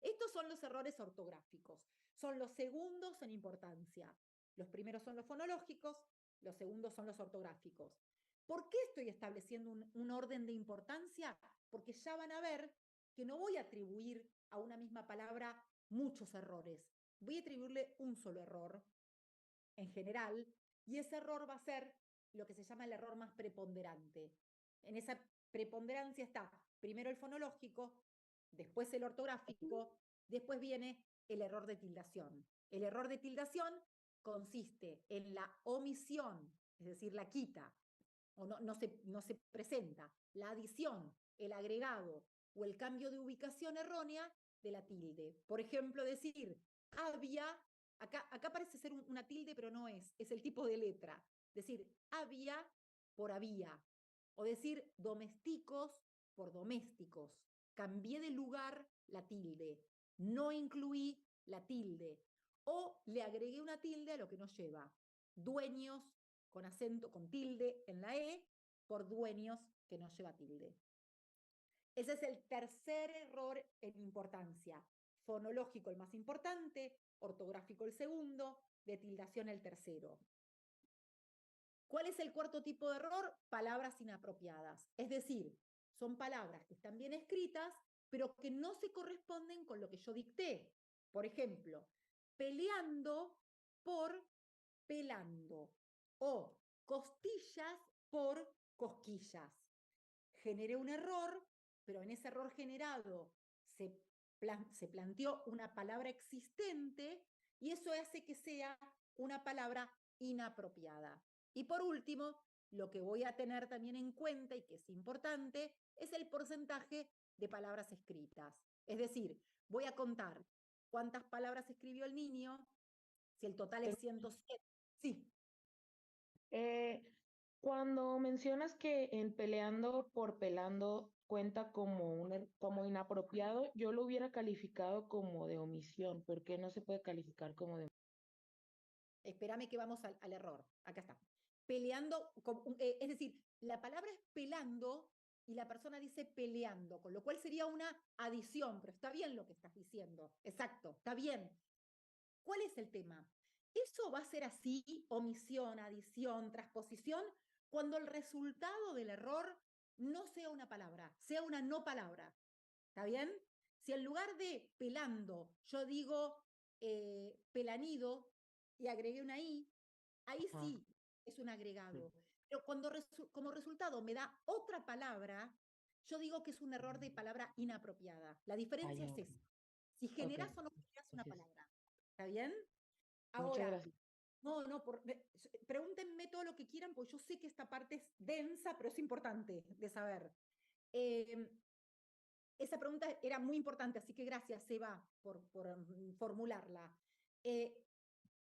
Estos son los errores ortográficos. Son los segundos en importancia. Los primeros son los fonológicos, los segundos son los ortográficos. ¿Por qué estoy estableciendo un orden de importancia? Porque ya van a ver que no voy a atribuir a una misma palabra muchos errores. Voy a atribuirle un solo error en general, y ese error va a ser lo que se llama el error más preponderante. En esa preponderancia está primero el fonológico, después el ortográfico, después viene el error de tildación. El error de tildación consiste en la omisión, es decir, la quita, o no se presenta, la adición, el agregado o el cambio de ubicación errónea de la tilde. Por ejemplo, decir había, acá parece ser una tilde, pero no es el tipo de letra. Decir había por había, o decir domésticos por domésticos. Cambié de lugar la tilde, no incluí la tilde, o le agregué una tilde a lo que no lleva. Dueños con acento, con tilde en la E, por dueños que no lleva tilde. Ese es el tercer error en importancia. Fonológico el más importante, ortográfico el segundo, de tildación el tercero. ¿Cuál es el cuarto tipo de error? Palabras inapropiadas. Es decir, son palabras que están bien escritas, pero que no se corresponden con lo que yo dicté. Por ejemplo, peleando por pelando o costillas por cosquillas. Generé un error, pero en ese error generado se planteó una palabra existente y eso hace que sea una palabra inapropiada. Y por último, lo que voy a tener también en cuenta y que es importante es el porcentaje de palabras escritas. Es decir, voy a contar cuántas palabras escribió el niño, si el total es 107. Sí. Cuando mencionas que en peleando por pelando cuenta como como inapropiado, yo lo hubiera calificado como de omisión. ¿Por qué no se puede calificar como de? Espérame que vamos al error. Acá está. Peleando, es decir, la palabra es pelando y la persona dice peleando, con lo cual sería una adición, pero está bien lo que estás diciendo. Exacto, está bien. ¿Cuál es el tema? Eso va a ser así, omisión, adición, transposición, cuando el resultado del error no sea una palabra, sea una no palabra. ¿Está bien? Si en lugar de pelando yo digo pelanido y agregué una I, ahí sí es un agregado. Pero cuando como resultado me da otra palabra, yo digo que es un error de palabra inapropiada. La diferencia es esa. Si generas o no generas una palabra. ¿Está bien? Muchas Ahora, gracias. No, pregúntenme todo lo que quieran, pues yo sé que esta parte es densa, pero es importante de saber. Eh, Esa pregunta era muy importante, así que gracias, Eva, por formularla. Eh,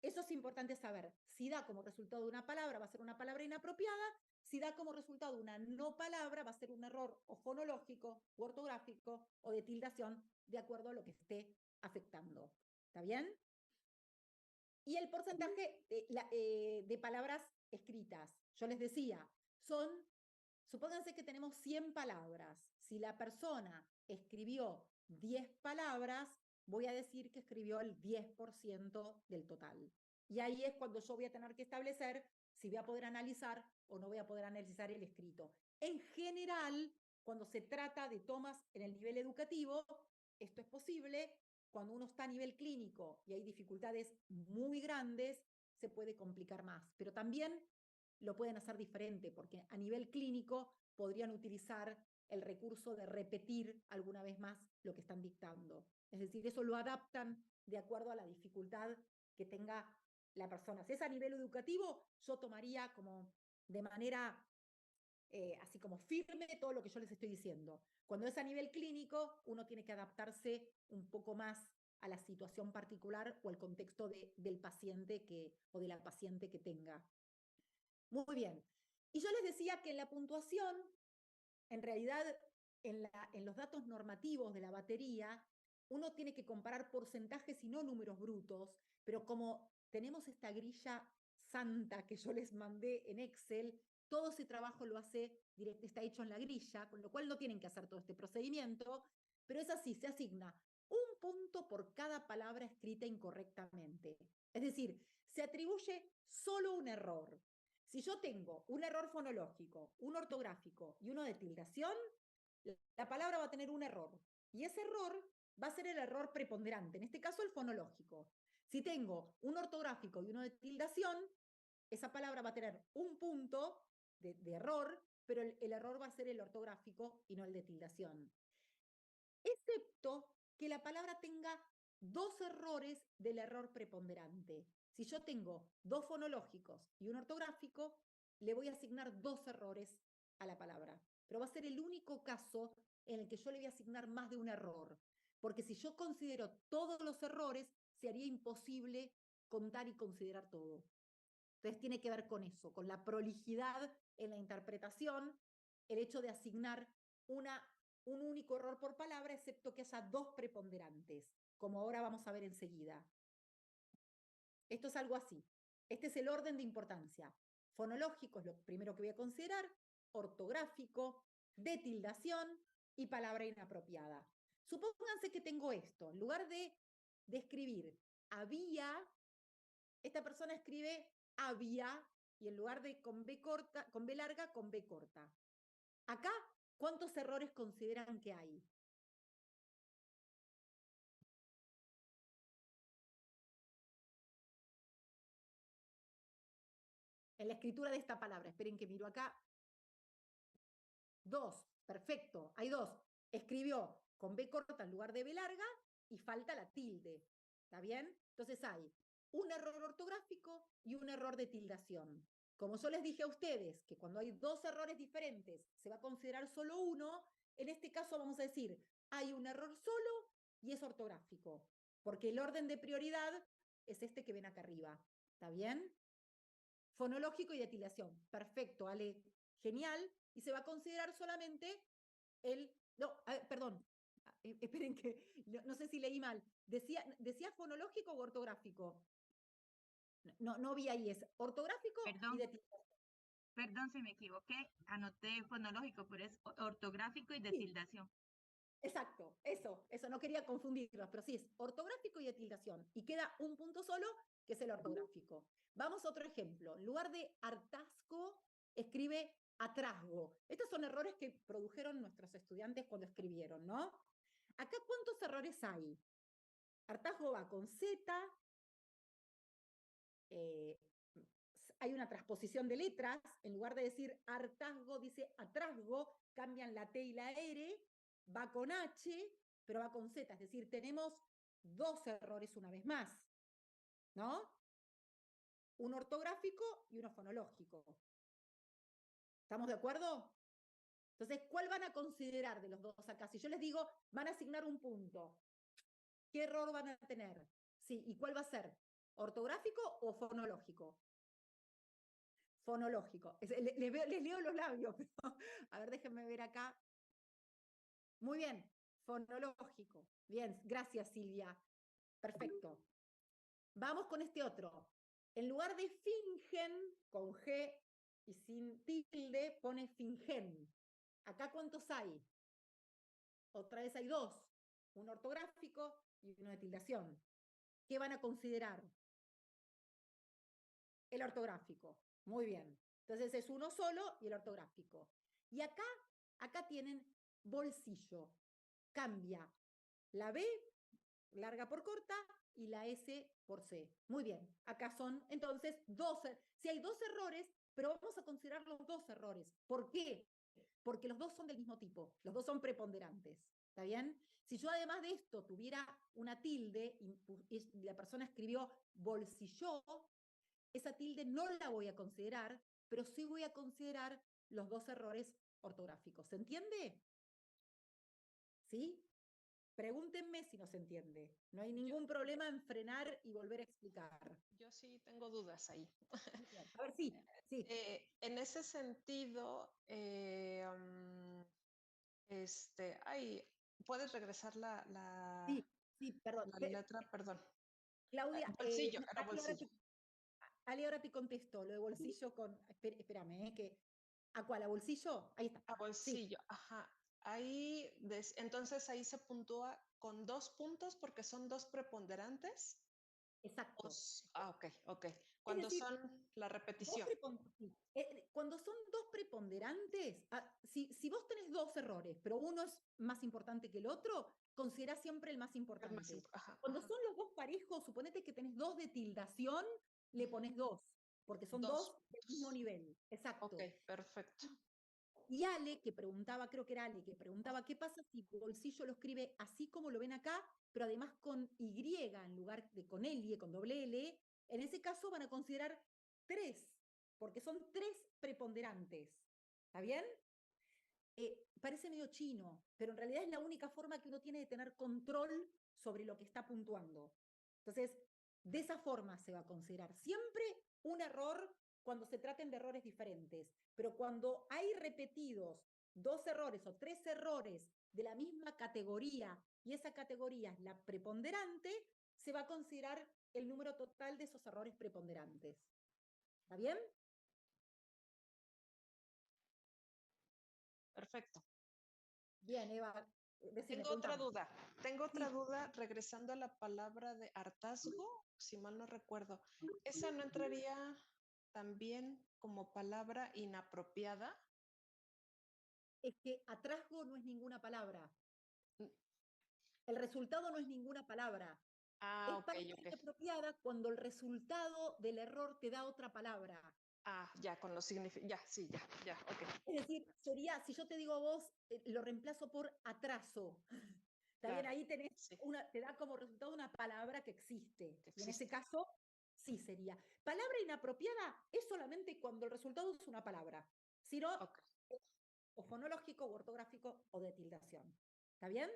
Eso es importante saber. Si da como resultado de una palabra, va a ser una palabra inapropiada. Si da como resultado una no palabra, va a ser un error o fonológico, o ortográfico, o de tildación, de acuerdo a lo que esté afectando. ¿Está bien? Y el porcentaje de palabras escritas, yo les decía, supónganse que tenemos 100 palabras. Si la persona escribió 10 palabras, voy a decir que escribió el 10% del total. Y ahí es cuando yo voy a tener que establecer si voy a poder analizar o no voy a poder analizar el escrito. En general, cuando se trata de tomas en el nivel educativo, esto es posible. Cuando uno está a nivel clínico y hay dificultades muy grandes, se puede complicar más. Pero también lo pueden hacer diferente, porque a nivel clínico podrían utilizar el recurso de repetir alguna vez más lo que están dictando. Es decir, eso lo adaptan de acuerdo a la dificultad que tenga la persona. Si es a nivel educativo, yo tomaría como de manera así como firme todo lo que yo les estoy diciendo. Cuando es a nivel clínico, uno tiene que adaptarse un poco más a la situación particular o al contexto del paciente o de la paciente que tenga. Muy bien. Y yo les decía que en la puntuación, en realidad, en los datos normativos de la batería, uno tiene que comparar porcentajes y no números brutos, pero como tenemos esta grilla santa que yo les mandé en Excel, todo ese trabajo está hecho en la grilla, con lo cual no tienen que hacer todo este procedimiento, pero es así, se asigna un punto por cada palabra escrita incorrectamente. Es decir, se atribuye solo un error. Si yo tengo un error fonológico, un ortográfico y uno de tildación, la palabra va a tener un error. Y ese error va a ser el error preponderante, en este caso el fonológico. Si tengo un ortográfico y uno de tildación, esa palabra va a tener un punto de error, pero el error va a ser el ortográfico y no el de tildación. Excepto que la palabra tenga dos errores del error preponderante. Si yo tengo dos fonológicos y un ortográfico, le voy a asignar dos errores a la palabra. Pero va a ser el único caso en el que yo le voy a asignar más de un error. Porque si yo considero todos los errores, se haría imposible contar y considerar todo. Entonces tiene que ver con eso, con la prolijidad en la interpretación, el hecho de asignar un único error por palabra, excepto que haya dos preponderantes, como ahora vamos a ver enseguida. Esto es algo así. Este es el orden de importancia. Fonológico es lo primero que voy a considerar, ortográfico, de tildación y palabra inapropiada. Supónganse que tengo esto. En lugar de escribir había, esta persona escribe había y en lugar de con B corta, con B larga, con B corta. Acá, ¿cuántos errores consideran que hay? En la escritura de esta palabra. Esperen que miro acá. 2, perfecto, hay 2. Escribió con B corta en lugar de B larga y falta la tilde. ¿Está bien? Entonces hay un error ortográfico y un error de tildación. Como yo les dije a ustedes que cuando hay dos errores diferentes se va a considerar solo uno, en este caso vamos a decir, hay un error solo y es ortográfico, porque el orden de prioridad es este que ven acá arriba. ¿Está bien? Fonológico y de tildación. Perfecto, Ale. Genial. Y se va a considerar solamente el... No, perdón. Esperen que no sé si leí mal. ¿Decía fonológico o ortográfico? No vi ahí, es ortográfico y Perdón, de tildación. perdón si me equivoqué, anoté fonológico, pero es ortográfico y de Sí, tildación. exacto, eso, no quería confundirlos, pero sí es ortográfico y de tildación. Y queda un punto solo, que es el ortográfico. Vamos a otro ejemplo. En lugar de hartazgo, escribe atrasgo. Estos son errores que produjeron nuestros estudiantes cuando escribieron, ¿no? Acá, ¿cuántos errores hay? Hartazgo va con Z, eh, hay una transposición de letras, en lugar de decir hartazgo, dice atrasgo, cambian la T y la R, va con H, pero va con Z, es decir, tenemos dos errores una vez más, ¿no? uno ortográfico y uno fonológico. ¿Estamos de acuerdo? Entonces, ¿cuál van a considerar de los dos acá? Si yo les digo, van a asignar un punto, ¿qué error van a tener? Sí, ¿y cuál va a ser? ¿Ortográfico o fonológico? Fonológico. Les leo los labios, pero a ver, déjenme ver acá. Muy bien, fonológico. Bien, gracias Silvia. Perfecto. Vamos con este otro. En lugar de fingen, con G y sin tilde, pone fingen. ¿Acá cuántos hay? Otra vez hay dos. Un ortográfico y uno de tildación. ¿Qué van a considerar? El ortográfico. Muy bien. Entonces es uno solo y el ortográfico. Y acá tienen bolsillo. Cambia la B, larga por corta, y la S por C. Muy bien. Acá son entonces 12. Si hay dos errores, pero vamos a considerar los dos errores. ¿Por qué? Porque los dos son del mismo tipo. Los dos son preponderantes. ¿Está bien? Si yo además de esto tuviera una tilde y la persona escribió bolsillo, esa tilde no la voy a considerar, pero sí voy a considerar los dos errores ortográficos. ¿Se entiende? ¿Sí? Pregúntenme si no se entiende. No hay ningún problema en frenar y volver a explicar. Yo sí tengo dudas ahí. A ver, sí. En ese sentido, ¿puedes regresar Sí, perdón. la letra? Perdón. Claudia, Bolsillo, era bolsillo. Ale, ahora te contesto, lo de bolsillo con... Espérame, que... ¿A cuál? ¿A bolsillo? Ahí está. A bolsillo, sí. Ajá. Ahí, entonces ahí se puntúa con 2 puntos porque son dos preponderantes. Exacto. Ok. Cuando decir, son la repetición. Cuando son dos preponderantes, si vos tenés dos errores, pero uno es más importante que el otro, considera siempre el más importante. Cuando son los dos parejos, suponete que tenés dos de tildación, le pones 2, porque son dos del mismo nivel. Exacto. Ok, perfecto. Y Ale, que preguntaba, creo que era Ale, que preguntaba, ¿qué pasa si bolsillo lo escribe así como lo ven acá, pero además con Y en lugar de con L, con doble L? En ese caso van a considerar 3, porque son 3 preponderantes. ¿Está bien? Parece medio chino, pero en realidad es la única forma que uno tiene de tener control sobre lo que está puntuando. Entonces, de esa forma se va a considerar siempre un error cuando se traten de errores diferentes, pero cuando hay repetidos 2 errores o 3 errores de la misma categoría y esa categoría es la preponderante, se va a considerar el número total de esos errores preponderantes. ¿Está bien? Perfecto. Bien, Eva. Tengo otra duda. Duda regresando a la palabra de hartazgo, si mal no recuerdo. ¿Esa no entraría también como palabra inapropiada? Es que atrasgo no es ninguna palabra. El resultado no es ninguna palabra. Es palabra inapropiada cuando el resultado del error te da otra palabra. Ya, con los significados. Ya, ok. Es decir, sería, si yo te digo a vos, lo reemplazo por atraso. También ahí tenés te da como resultado una palabra que existe. Y en ese caso, sí sería. Palabra inapropiada es solamente cuando el resultado es una palabra. Si no, o fonológico, o ortográfico, o de tildación. ¿Está bien?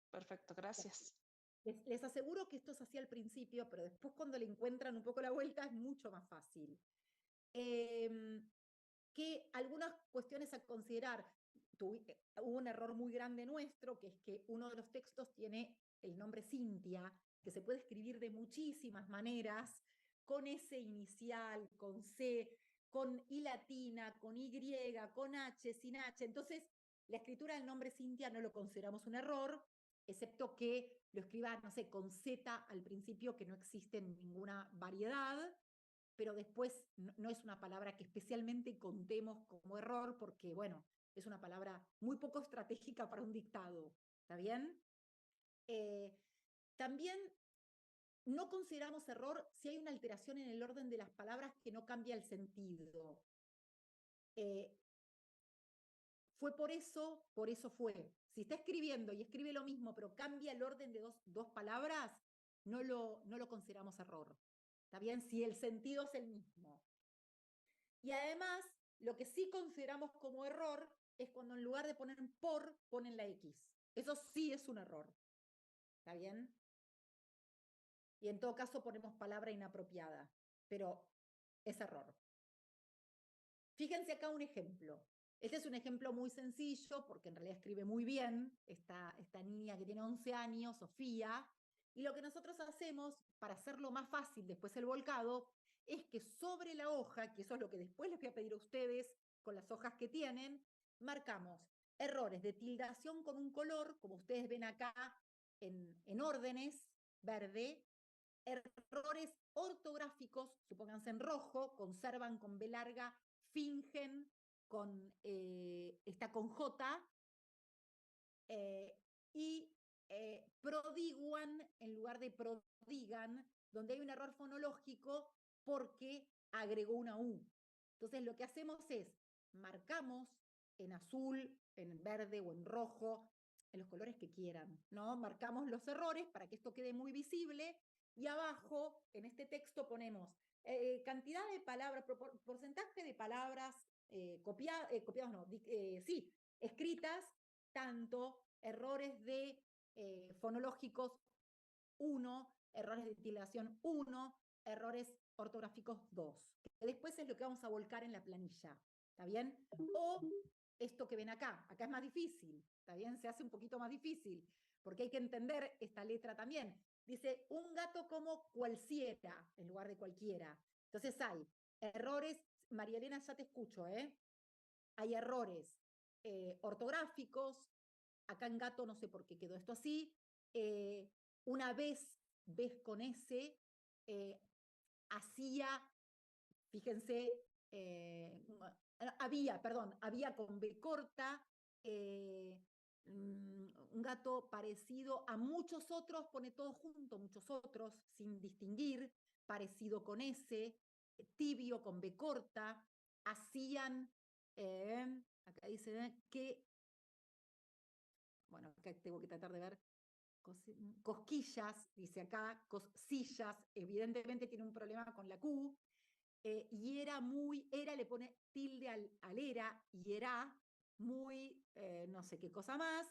Perfecto, gracias. Les aseguro que esto es así al principio, pero después cuando le encuentran un poco la vuelta es mucho más fácil. Que algunas cuestiones a considerar. Hubo un error muy grande nuestro, que es que uno de los textos tiene el nombre Cintia, que se puede escribir de muchísimas maneras, con S inicial, con C, con I latina, con Y, con H, sin H. Entonces, la escritura del nombre Cintia no lo consideramos un error, excepto que lo escriba, no sé, con Z al principio, que no existe en ninguna variedad, pero después no es una palabra que especialmente contemos como error, porque, bueno, es una palabra muy poco estratégica para un dictado. ¿Está bien? También no consideramos error si hay una alteración en el orden de las palabras que no cambia el sentido. Fue por eso fue. Si está escribiendo y escribe lo mismo, pero cambia el orden de dos palabras, no lo consideramos error. ¿Está bien? Si el sentido es el mismo. Y además, lo que sí consideramos como error es cuando en lugar de poner por, ponen la X. Eso sí es un error. ¿Está bien? Y en todo caso ponemos palabra inapropiada, pero es error. Fíjense acá un ejemplo. Este es un ejemplo muy sencillo, porque en realidad escribe muy bien esta niña que tiene 11 años, Sofía, y lo que nosotros hacemos, para hacerlo más fácil después el volcado, es que sobre la hoja, que eso es lo que después les voy a pedir a ustedes con las hojas que tienen, marcamos errores de tildación con un color, como ustedes ven acá en órdenes, verde, errores ortográficos, supónganse en rojo, conservan con B larga, fingen con, está con J, y prodiguan en lugar de prodigan, donde hay un error fonológico porque agregó una U. Entonces lo que hacemos es, marcamos en azul, en verde o en rojo, en los colores que quieran, ¿no? Marcamos los errores para que esto quede muy visible y abajo, en este texto, ponemos cantidad de palabras, porcentaje de palabras copiadas no, sí, escritas, tanto errores de fonológicos 1, errores de tildación 1, errores ortográficos 2, que después es lo que vamos a volcar en la planilla, ¿está bien? O esto que ven acá es más difícil, ¿está bien? Se hace un poquito más difícil, porque hay que entender esta letra también. Dice, un gato como cualquiera, en lugar de cualquiera. Entonces hay errores, María Elena, ya te escucho, ¿eh? Hay errores ortográficos, acá en gato no sé por qué quedó esto así, una vez con S, hacía, fíjense, había con B corta, un gato parecido a muchos otros, pone todo junto, muchos otros, sin distinguir, parecido con S, tibio con B corta, hacían, acá dice que, bueno, acá tengo que tratar de ver, cosquillas, dice acá, cosillas, evidentemente tiene un problema con la Q, y era le pone tilde al era, y era muy, no sé qué cosa más,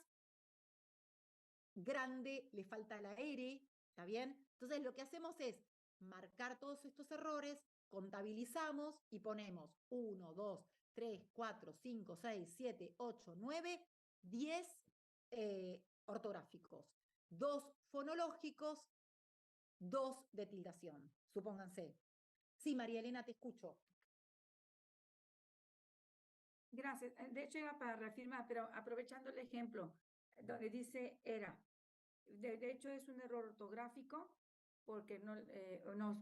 grande, le falta la R, ¿está bien? Entonces lo que hacemos es marcar todos estos errores, contabilizamos y ponemos 1, 2, 3, 4, 5, 6, 7, 8, 9, 10 ortográficos, 2 fonológicos, 2 de tildación, supónganse. Sí, María Elena, te escucho. Gracias. De hecho, era para reafirmar, pero aprovechando el ejemplo, donde dice era. De hecho, es un error ortográfico, porque no,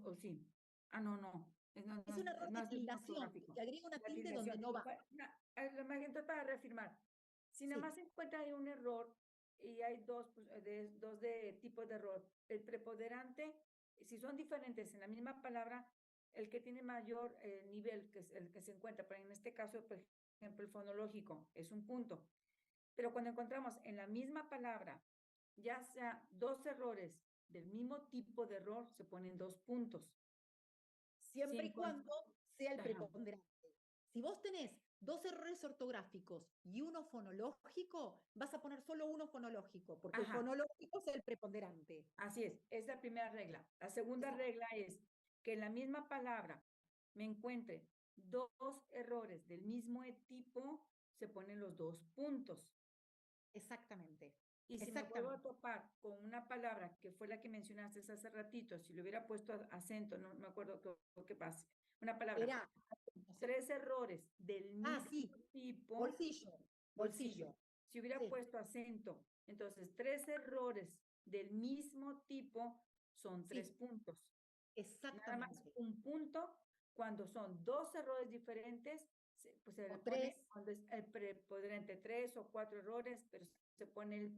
o sí. No. Es un error de tildación, que agrega una tilde donde no va. Entonces, para reafirmar, si nada más se encuentra ahí un error, y hay dos de tipos de error, el preponderante, si son diferentes en la misma palabra, el que tiene mayor nivel, que es el que se encuentra, pero en este caso, por ejemplo, el fonológico, es un punto. Pero cuando encontramos en la misma palabra, ya sea 2 errores del mismo tipo de error, se ponen 2 puntos. Siempre y cuando sea el preponderante. Si vos tenés 2 errores ortográficos y uno fonológico, vas a poner solo uno fonológico, porque el fonológico es el preponderante. Así es la primera regla. La segunda regla es que en la misma palabra me encuentre 2 errores del mismo tipo, se ponen los 2 puntos. Exactamente. Y si me vuelvo a topar con una palabra que fue la que mencionaste hace ratito, si le hubiera puesto acento, no me acuerdo qué pasa, una palabra, era 3 errores del mismo tipo. Bolsillo. Si hubiera puesto acento, entonces 3 errores del mismo tipo son 3 puntos. Exactamente. Nada más un punto cuando son 2 errores diferentes, pues se le pone cuando es el preponderante 3 o 4 errores, pero se pone el